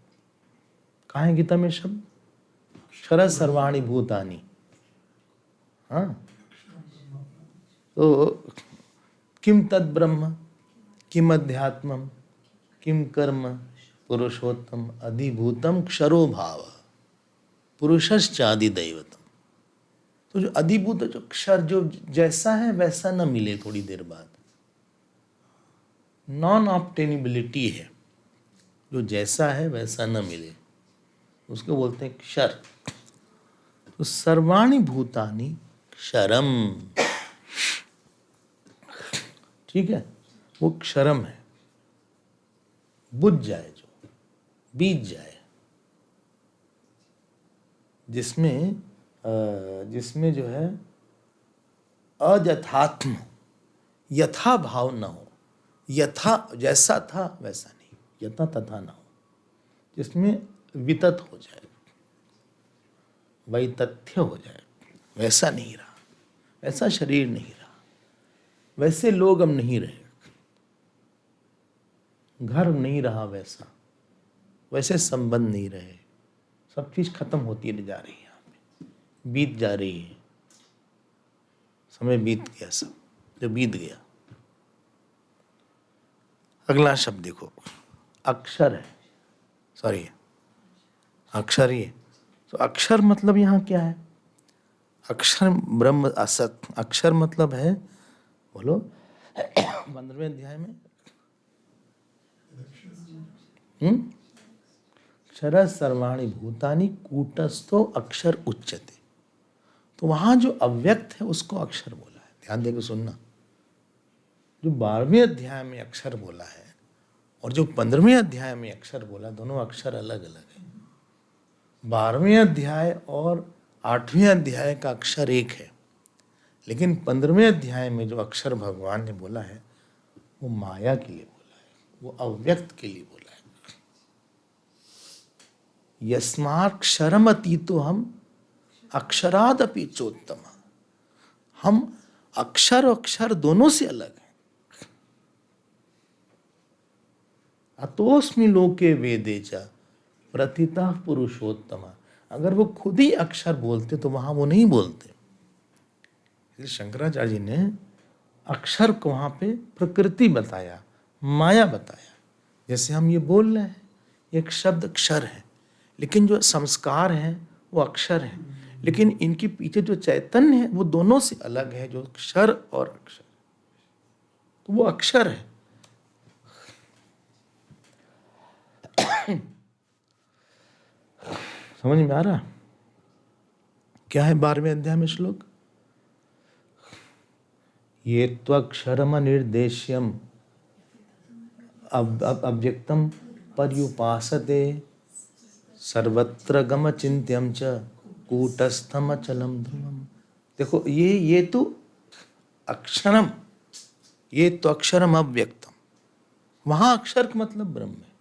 कहाँ है गीता में शब्द? क्षर सर्वाणि भूतानि। हाँ, तो किम तद ब्रह्म, किम अध्यात्मम, किम कर्म पुरुषोत्तम अधिभूतम क्षरो भाव पुरुषश्चादि दैवतम। तो जो अधिभूत, जो क्षर, जो जैसा है वैसा न मिले थोड़ी देर बाद, नॉन ऑब्टेनिबिलिटी है, जो जैसा है वैसा न मिले, उसको बोलते हैं क्षर। तो सर्वाणि भूतानि क्षरम, ठीक है, वो क्षरम है, बुझ जाए, जो बीत जाए, जिसमें जो है अयथात्म यथा भाव न हो, यथा जैसा था वैसा नहीं, यथा तथा ना हो, जिसमें वितत हो जाए, वैतथ्य हो जाए, वैसा नहीं रहा, वैसा शरीर नहीं रहा, वैसे लोग अब नहीं रहे, घर नहीं रहा वैसा, वैसे संबंध नहीं रहे, सब चीज खत्म होती जा रही है, यहाँ पे बीत जा रही है, समय बीत गया, सब जो बीत गया। अगला शब्द देखो, अक्षर है, सॉरी अक्षर ही है। तो अक्षर मतलब यहाँ क्या है? अक्षर ब्रह्म असत, अक्षर मतलब है, बोलो 15वें अध्याय में अक्षर सर्वाणि भूतानि कूटस्थो अक्षर उच्यते। तो वहां जो अव्यक्त है उसको अक्षर बोला है। ध्यान देकर सुनना, जो 12वें अध्याय में अक्षर बोला है और जो 15वें अध्याय में अक्षर बोला, दोनों अक्षर अलग अलग है। 12वें अध्याय और 8वें अध्याय का अक्षर एक है, लेकिन 15वें अध्याय में जो अक्षर भगवान ने बोला है वो माया के लिए बोला है, वो अव्यक्त के लिए बोला है। यस्माक्षरम अतीतो हम अक्षरादपि चोत्तम, हम अक्षर अक्षर दोनों से अलग हैं। अतोस्मि लोके वेदे च प्रथितः पुरुषोत्तम। अगर वो खुद ही अक्षर बोलते तो वहां वो नहीं बोलते। इसलिए शंकराचार्य जी ने अक्षर को वहां पे प्रकृति बताया, माया बताया। जैसे हम ये बोल रहे हैं, एक शब्द अक्षर है, लेकिन जो संस्कार है वो अक्षर है, लेकिन इनके पीछे जो चैतन्य है वो दोनों से अलग है, जो क्षर और अक्षर, तो वो अक्षर है। समझ में आ रहा क्या है 12वें अध्याय में श्लोक? ये त्वक्षरम निर्देश्यम अव्यक्तम पर्युपासते सर्वत्र गम चिंत्यम च कूटस्थम अचलम ध्रुवम। देखो ये तो अक्षरम, ये तो अक्षरम अव्यक्तम, वहां अक्षर का मतलब ब्रह्म है,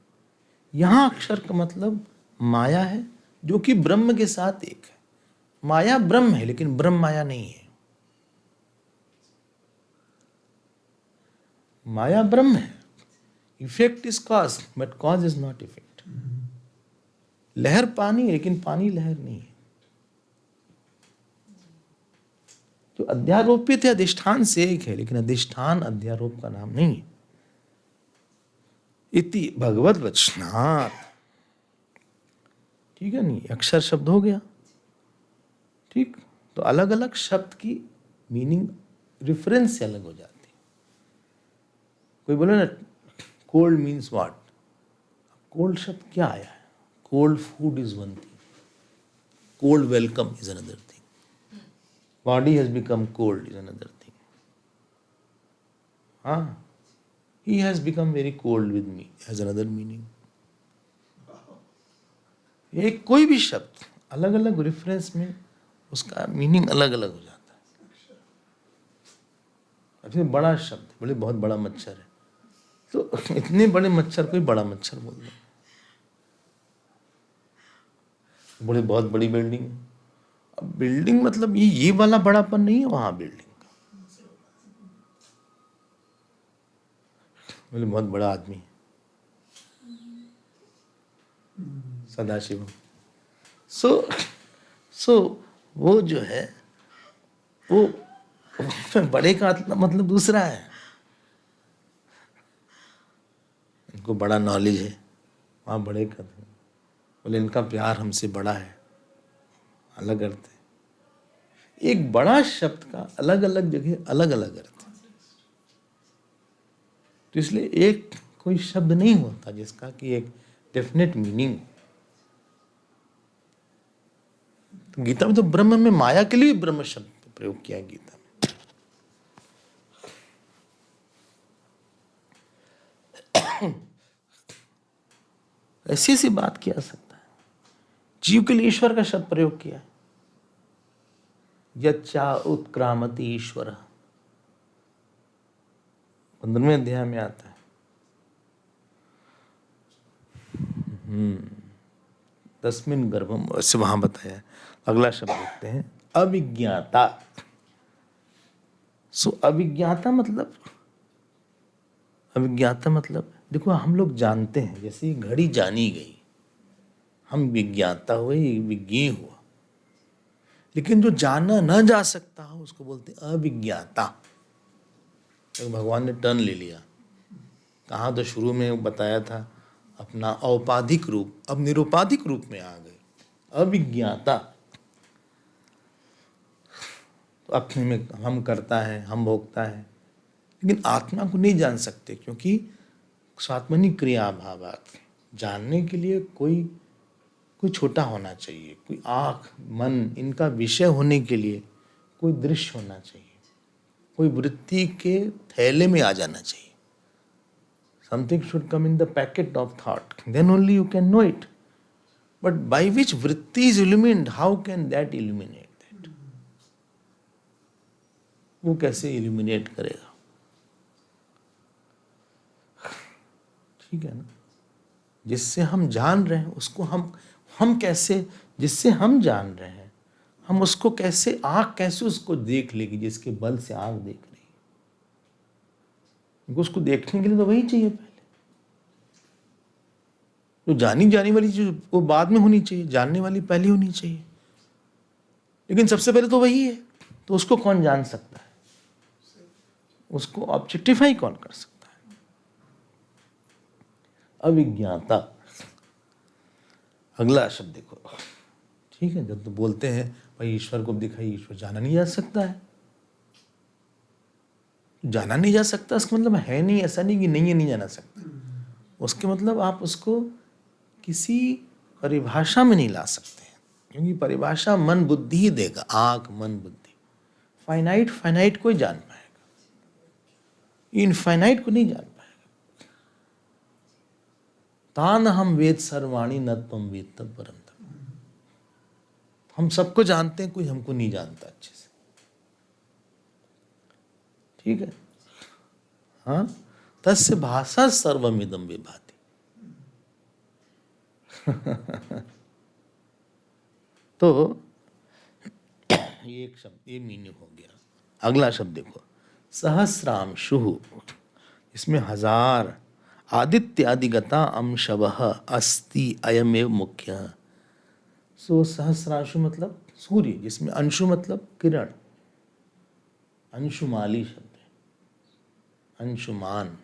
यहां अक्षर का मतलब माया है, जो कि ब्रह्म के साथ एक है। माया ब्रह्म है, लेकिन ब्रह्म माया नहीं है। माया ब्रह्म है, effect is cause, but cause is not effect. लहर पानी है, लेकिन पानी लहर नहीं है। जो अध्यारोपित है अधिष्ठान से एक है, लेकिन अधिष्ठान अध्यारोप का नाम नहीं है। इति भगवत वचनात्, ठीक है, नहीं अक्षर शब्द हो गया, ठीक। तो अलग अलग शब्द की मीनिंग रेफरेंस से अलग हो जाती है। कोई बोले ना कोल्ड मीन्स व्हाट, कोल्ड शब्द क्या आया है? Cold food is one thing, cold welcome is another thing, body has become cold is another thing. हाँ, he has become very cold with me has another meaning। एक कोई भी शब्द अलग अलग रेफरेंस में उसका मीनिंग अलग अलग हो जाता है। अब बड़ा शब्द, बोले बहुत बड़ा मच्छर है, तो इतने बड़े मच्छर को ही बड़ा मच्छर बोल दो। बोले बहुत बड़ी बिल्डिंग, अब बिल्डिंग मतलब ये वाला बड़ापन नहीं है वहां बिल्डिंग का। बोले बहुत बड़ा आदमी है, सदाशिव। सो वो जो है वो बड़े का मतलब दूसरा है। इनको बड़ा नॉलेज है, वहाँ बड़े का बोले इनका प्यार हमसे बड़ा है, अलग अर्थ है। एक बड़ा शब्द का अलग अलग जगह अलग अलग अर्थ है। तो इसलिए एक कोई शब्द नहीं होता जिसका कि एक डेफिनेट मीनिंग। तो गीता में तो ब्रह्म में माया के लिए ब्रह्म शब्द प्रयोग किया है गीता में। ऐसी सी बात किया सकता है जीव के लिए ईश्वर का शब्द प्रयोग किया है। यच्चा उत्क्रामति ईश्वर, 15वें अध्याय में आता है। तस्मिन् गर्भम, वैसे वहां बताया है। अगला शब्द देखते हैं, अविज्ञाता। अविज्ञाता मतलब देखो, हम लोग जानते हैं, जैसे ये घड़ी जानी गई, हम विज्ञाता हुए, विज्ञ हुआ। लेकिन जो जाना न जा सकता हो उसको बोलते हैं अविज्ञाता। तो भगवान ने टर्न ले लिया। कहाँ तो शुरू में बताया था अपना औपाधिक रूप, अब निरुपाधिक रूप में आ गए, अविज्ञाता। तो अपने में हम करता है, हम भोगता है, लेकिन आत्मा को नहीं जान सकते, क्योंकि स्वात्मनि क्रिया भावात, जानने के लिए कोई छोटा होना चाहिए, कोई आँख मन इनका विषय होने के लिए कोई दृश्य होना चाहिए, कोई वृत्ति के थैले में आ जाना चाहिए। Something should come in the packet of thought, then only you can know it. But by which vritti is illumined, how can that illuminate that? वो कैसे illuminate करेगा? ठीक है ना? जिससे हम जान रहे हैं उसको हम कैसे, जिससे हम जान रहे हैं, हम उसको कैसे, आँख कैसे उसको देख लेगी, जिसके बल से आँख देख रही है। उसको देखने के लिए तो वही चाहिए पहले। तो जानी वाली चीज वो बाद में होनी चाहिए, जानने वाली पहले होनी चाहिए, लेकिन सबसे पहले तो वही है। तो उसको कौन जान सकता है? उसको ऑब्जेक्टिफाई कौन कर सकता है? अविज्ञाता। अगला शब्द देखो, ठीक है। जब तो बोलते हैं भाई ईश्वर को दिखाई, ईश्वर जाना नहीं जा सकता है। जाना नहीं जा सकता इसका मतलब है नहीं, ऐसा नहीं कि नहीं है, नहीं जाना सकता। उसके मतलब आप उसको किसी परिभाषा में नहीं ला सकते हैं, क्योंकि परिभाषा मन बुद्धि ही देगा। आंख मन बुद्धि, फाइनाइट कोई जान पाएगा, इनफाइनाइट को नहीं जान पाएगा। तान हम वेद सर्वाणी न त्वं वेद तत् परम तप। हम सबको जानते हैं, कोई हमको नहीं जानता अच्छे से। ठीक है, हाँ। तस्य भाषा सर्वमिदं विभाति। तो ये एक शब्द, ये मीनिंग हो गया। अगला शब्द देखो, सहस्रांशु। इसमें 1000 आदित्यादिगता अंशवः अस्ति अयमेव मुख्य। सहस्रांशु मतलब सूर्य, जिसमें अंशु मतलब किरण। अंशुमाली शब्द है, अंशुमान।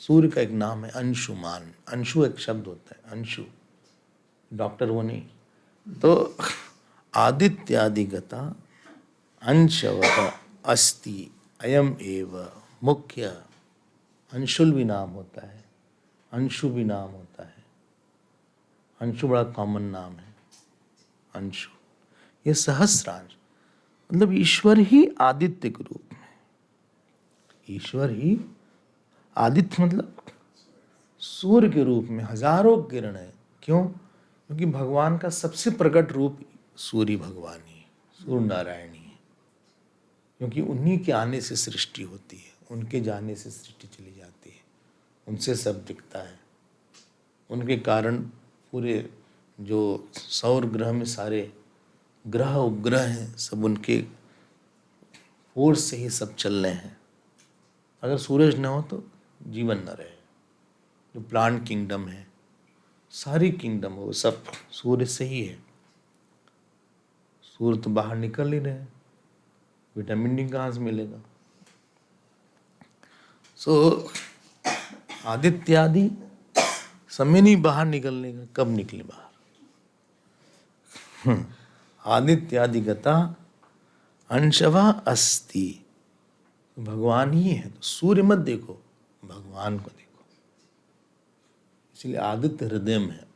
सूर्य का एक नाम है अंशुमान। अंशु एक शब्द होता है, अंशु, डॉक्टर वो नहीं। तो आदित्यादिगता अंशवः अस्ति अयम एव मुख्य। अंशुल भी नाम होता है, अंशु भी नाम होता है। अंशु बड़ा कॉमन नाम है, अंशु। ये सहस्रांश मतलब ईश्वर ही आदित्य के रूप में। ईश्वर ही आदित्य मतलब सूर्य के रूप में हजारों किरण है। क्यों? क्योंकि भगवान का सबसे प्रकट रूप सूर्य भगवान ही है, सूर्य नारायण ही है। क्योंकि उन्हीं के आने से सृष्टि होती है, उनके जाने से सृष्टि चली जाती है, उनसे सब दिखता है। उनके कारण पूरे जो सौर ग्रह में सारे ग्रह उपग्रह हैं, सब उनके फोर्स से ही सब चल रहे हैं। अगर सूरज न हो तो जीवन न रहे। जो प्लांट किंगडम है, सारी किंगडम हो, सब सूर्य से ही है। सूर्य तो बाहर निकल ही रहे, विटामिन डी कहाँ से मिलेगा? आदित्यादि समय नहीं बाहर निकलने का, कब निकले बाहर? आदित्यादिगता अंशवा अस्ति, भगवान ही है। तो सूर्य मत देखो, भगवान को देखो। इसलिए आदित्य हृदय में है।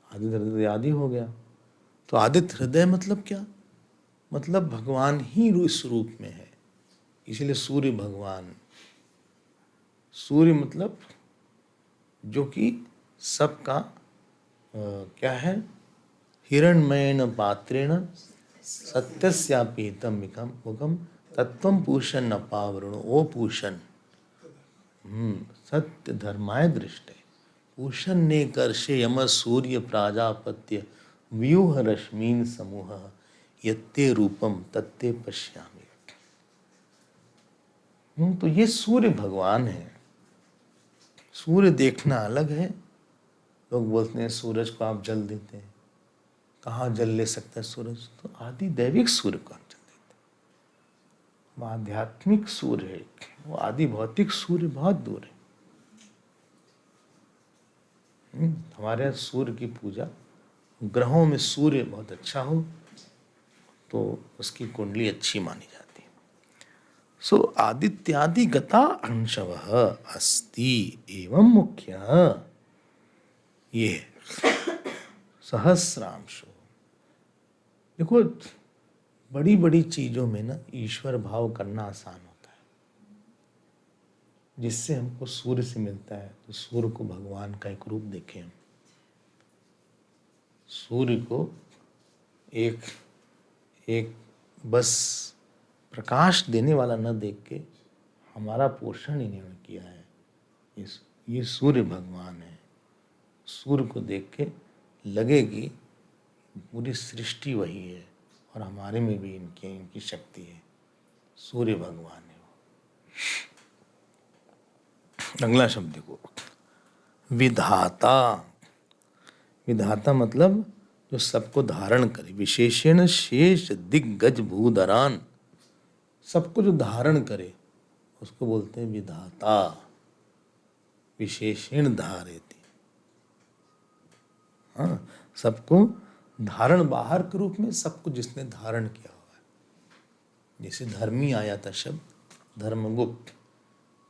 आदित्य हृदय आदि हो गया। तो आदित्य हृदय मतलब क्या? मतलब भगवान ही इस रूप में है। इसलिए सूर्य भगवान। सूर्य मतलब जो कि सबका क्या है, हिरण्मयेन पात्रेण सत्यस्यापीतम मुखम तत्वम पूषण न पावृणु। ओ पूषण, सत्य धर्माय दृष्टे पूषण ने कर्षे यम सूर्य प्राजापत्य व्यूह रश्मीन समूह यत्ते रूपम तत्ते पश्यामि। तो ये सूर्य भगवान है। सूर्य देखना अलग है। लोग बोलते हैं सूरज को आप जल देते हैं, कहाँ जल ले सकता है सूरज? तो आदि दैविक सूर्य को आप जल देते हैं। वो आध्यात्मिक सूर्य है, वो आदि भौतिक सूर्य बहुत दूर है। हमारे यहाँ सूर्य की पूजा, ग्रहों में सूर्य बहुत अच्छा हो तो उसकी कुंडली अच्छी मानी जाती है। सो आदित्यादि गता अंशवः अस्ति एवं मुख्य ये सहस्रांशो। देखो, बड़ी बड़ी चीजों में ना ईश्वर भाव करना आसान होता है। जिससे हमको सूर्य से मिलता है, तो सूर्य को भगवान का एक रूप देखें हम। सूर्य को एक एक बस प्रकाश देने वाला न देख के हमारा पोषण इन्होंने किया है। ये सूर्य भगवान है। सूर्य को देख के लगे कि पूरी सृष्टि वही है और हमारे में भी इनकी शक्ति है। सूर्य भगवान है वो। अगला शब्द देखो, विधाता। विधाता मतलब जो सबको धारण करे, विशेषण शेष दिग्गज भूधरान। सबको जो धारण करे उसको बोलते हैं विधाता। विशेषण धारेति। हाँ, सबको धारण, बाहर के रूप में सबको जिसने धारण किया हुआ है। जैसे धर्मी आया था शब्द धर्मगुप्त,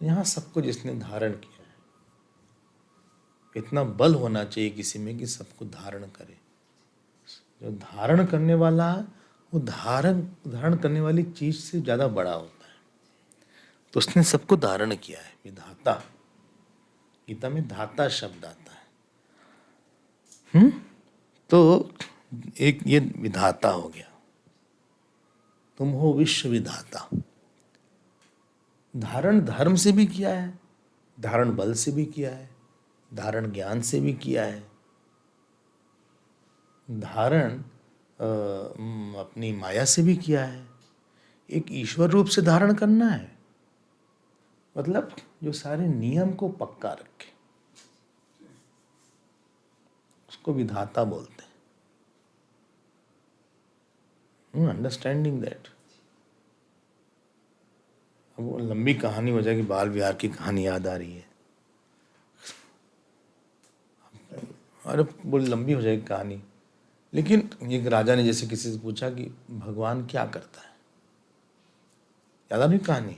यहाँ सबको जिसने धारण किया है। इतना बल होना चाहिए किसी में कि सबको धारण करे। जो धारण करने वाला है वो धारण करने वाली चीज से ज्यादा बड़ा होता है। तो उसने सबको धारण किया है, विधाता। गीता में धाता शब्द आता है। तो एक ये विधाता हो गया। तुम हो विश्व विधाता। धारण धर्म से भी किया है, धारण बल से भी किया है, धारण ज्ञान से भी किया है, धारण अपनी माया से भी किया है। एक ईश्वर रूप से धारण करना है, मतलब जो सारे नियम को पक्का रखे, उसको विधाता बोलते हैं। Understanding that. अब वो लंबी कहानी हो जाएगी, बाल विहार की कहानी याद आ रही है। अरे वो लंबी हो जाएगी कहानी। लेकिन एक राजा ने जैसे किसी से पूछा कि भगवान क्या करता है, याद आ रही कहानी?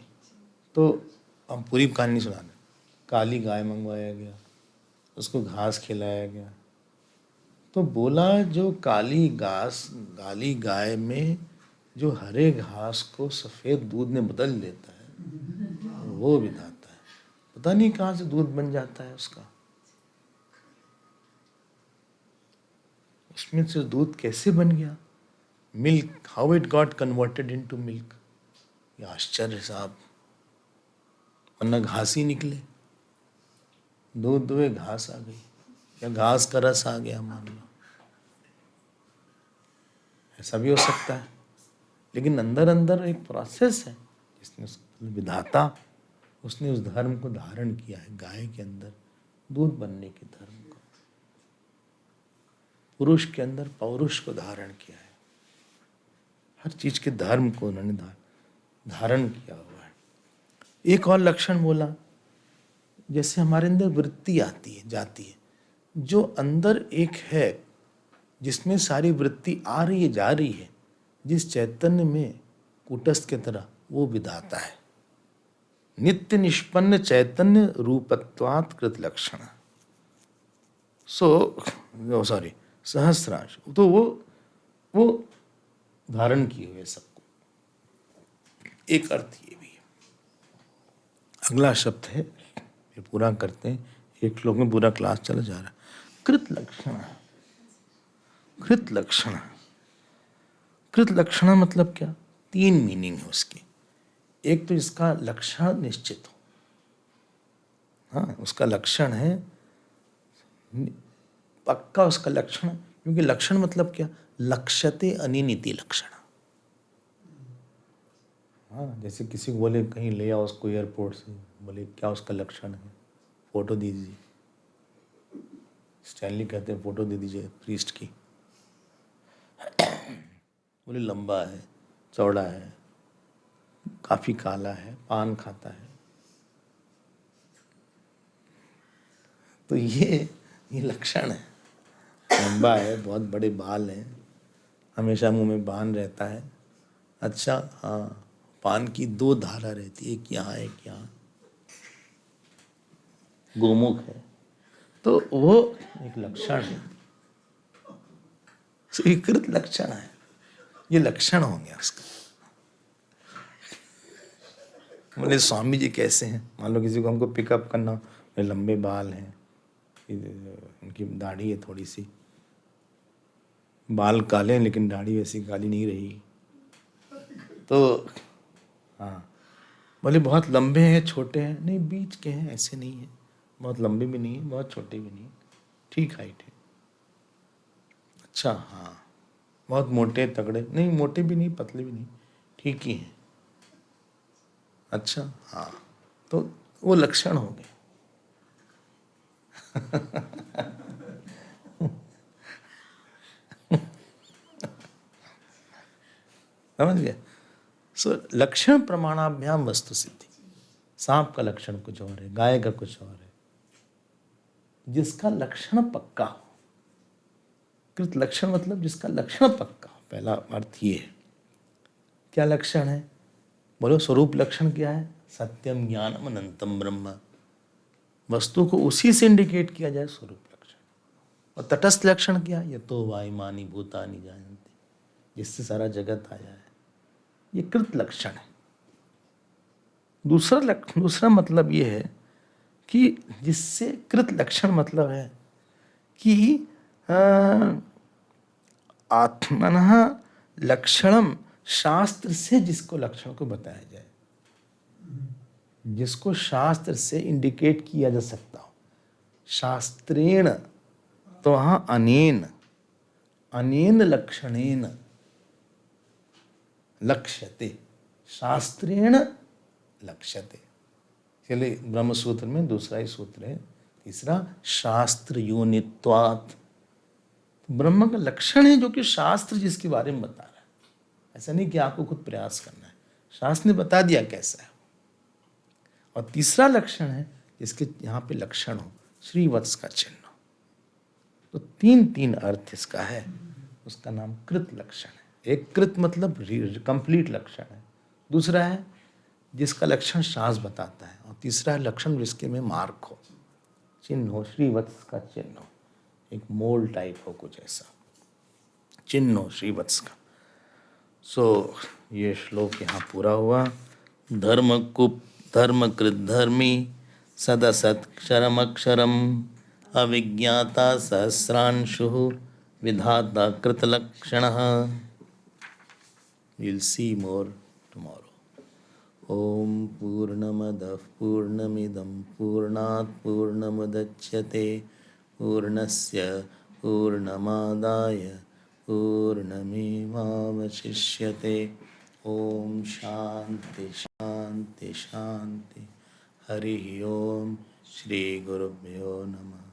तो हम पूरी कहानी नहीं सुना रहे। काली गाय मंगवाया गया, उसको घास खिलाया गया, तो बोला जो काली गाय में जो हरे घास को सफेद दूध में बदल देता है वो विधाता है। पता नहीं कहाँ से दूध बन जाता है उसका, उसमें से दूध कैसे बन गया, milk, how it got converted into milk. ये आश्चर्य साहब। वरना घास ही निकले, दूध दुए घास आ गई, या घास का रस आ गया मान लो, ऐसा भी हो सकता है। लेकिन अंदर अंदर एक प्रोसेस है जिसने विधाता, उसने उस धर्म को धारण किया है। गाय के अंदर दूध बनने के धर्म को, पुरुष के अंदर पौरुष को धारण किया है। हर चीज के धर्म को उन्होंने धारण किया हुआ है। एक और लक्षण बोला, जैसे हमारे अंदर वृत्ति आती है जाती है, जो अंदर एक है जिसमें सारी वृत्ति आ रही है जा रही है, जिस चैतन्य में कूटस्थ के तरह, वो विधाता है। नित्य निष्पन्न चैतन्य रूपत्वात् कृत लक्षण। सॉरी सहस्रांश, तो वो धारण किए हुए सबको। एक अर्थ ये भी है। अगला शब्द है, ये पूरा करते हैं, एक श्लोक में पूरा क्लास चला जा रहा है। कृत लक्षण। कृत लक्षण, कृत लक्षण मतलब क्या? 3 मीनिंग है उसकी। एक तो इसका लक्षण निश्चित हो, हाँ उसका लक्षण है पक्का, उसका लक्षण, क्योंकि लक्षण मतलब क्या? लक्ष्यते अनिनिति लक्षण। हाँ जैसे किसी को बोले कहीं ले आओ उसको एयरपोर्ट से, बोले क्या उसका लक्षण है? फोटो दीजिए। स्टैनली कहते हैं फोटो दे दीजिए प्रीस्ट की। बोले लंबा है, चौड़ा है, काफी काला है, पान खाता है। तो ये लक्षण है। लंबा है, बहुत बड़े बाल हैं, हमेशा मुंह में पान रहता है। अच्छा हाँ, पान की 2 धारा रहती है, एक यहाँ एक यहाँ, गोमुख है, तो वो एक लक्षण है, स्वीकृत लक्षण है। ये लक्षण हो गया उसका। बोले स्वामी जी कैसे हैं? मान लो किसी को हमको पिकअप करना, लंबे बाल हैं, उनकी दाढ़ी है थोड़ी सी, बाल काले हैं लेकिन दाढ़ी वैसी काली नहीं रही, तो हाँ। बोले बहुत लंबे हैं, छोटे हैं? नहीं बीच के हैं, ऐसे नहीं है, बहुत लंबे भी नहीं है, बहुत छोटे भी नहीं, ठीक हाइट है। अच्छा हाँ। बहुत मोटे तगड़े? नहीं मोटे भी नहीं, पतले भी नहीं, ठीक ही हैं। अच्छा हाँ, तो वो लक्षण हो गए। समझ गया? सो लक्षण प्रमाणाभ्याम वस्तु सिद्धि। सांप का लक्षण कुछ और है, गाय का कुछ और है, जिसका लक्षण पक्का हो। कृत लक्षण मतलब जिसका लक्षण पक्का हो, पहला अर्थ ये है। क्या लक्षण है? बोलो स्वरूप लक्षण क्या है? सत्यम ज्ञानम अनंतम ब्रह्म। वस्तु को उसी से इंडिकेट किया जाए, स्वरूप लक्षण। और तटस्थ लक्षण क्या? यतो वायुमानी भूतानि जायन्ते, जिससे सारा जगत आया है, ये कृत लक्षण है। दूसरा मतलब ये है कि जिससे कृत लक्षण मतलब है कि आत्मनः लक्षणम, शास्त्र से जिसको लक्षण को बताया जाए, जिसको शास्त्र से इंडिकेट किया जा सकता हो, शास्त्रेण, तो वहाँ अनेन, अनेन लक्षणेन लक्ष्यते, शास्त्रेण लक्ष्यते। चलिए ब्रह्म सूत्र में दूसरा ही सूत्र है, तीसरा शास्त्र योनित्वात्। ब्रह्म का लक्षण है जो कि शास्त्र जिसके बारे में बता रहा है, ऐसा नहीं कि आपको खुद प्रयास करना है, शास्त्र ने बता दिया कैसा है। और तीसरा लक्षण है जिसके यहाँ पे लक्षण हो, श्रीवत्स का चिन्ह। तो 3 अर्थ इसका है, उसका नाम कृत लक्षण है। एक कृत मतलब कंप्लीट लक्षण है, दूसरा है जिसका लक्षण शास्त्र बताता है, और तीसरा है लक्षण जिसके में मार्क हो, चिन्ह हो, श्रीवत्स का चिन्ह हो, एक मोल टाइप हो, कुछ ऐसा चिन्ह हो श्रीवत्स का। सो ये श्लोक यहाँ पूरा हुआ। धर्मकृत धर्मी सदसत्क्षरमक्षरम अविज्ञाता सहस्रांशुः विधाता कृतलक्षणः। We'll see more tomorrow. ॐ पूर्णमदः पूर्णमिदं पूर्णात् पूर्णमुदच्यते पूर्णस्य पूर्णमादाय पूर्णमेवावशिष्यते। ॐ शान्ति शान्ति शान्ति। हरिः ॐ श्री गुरुभ्यो नमः।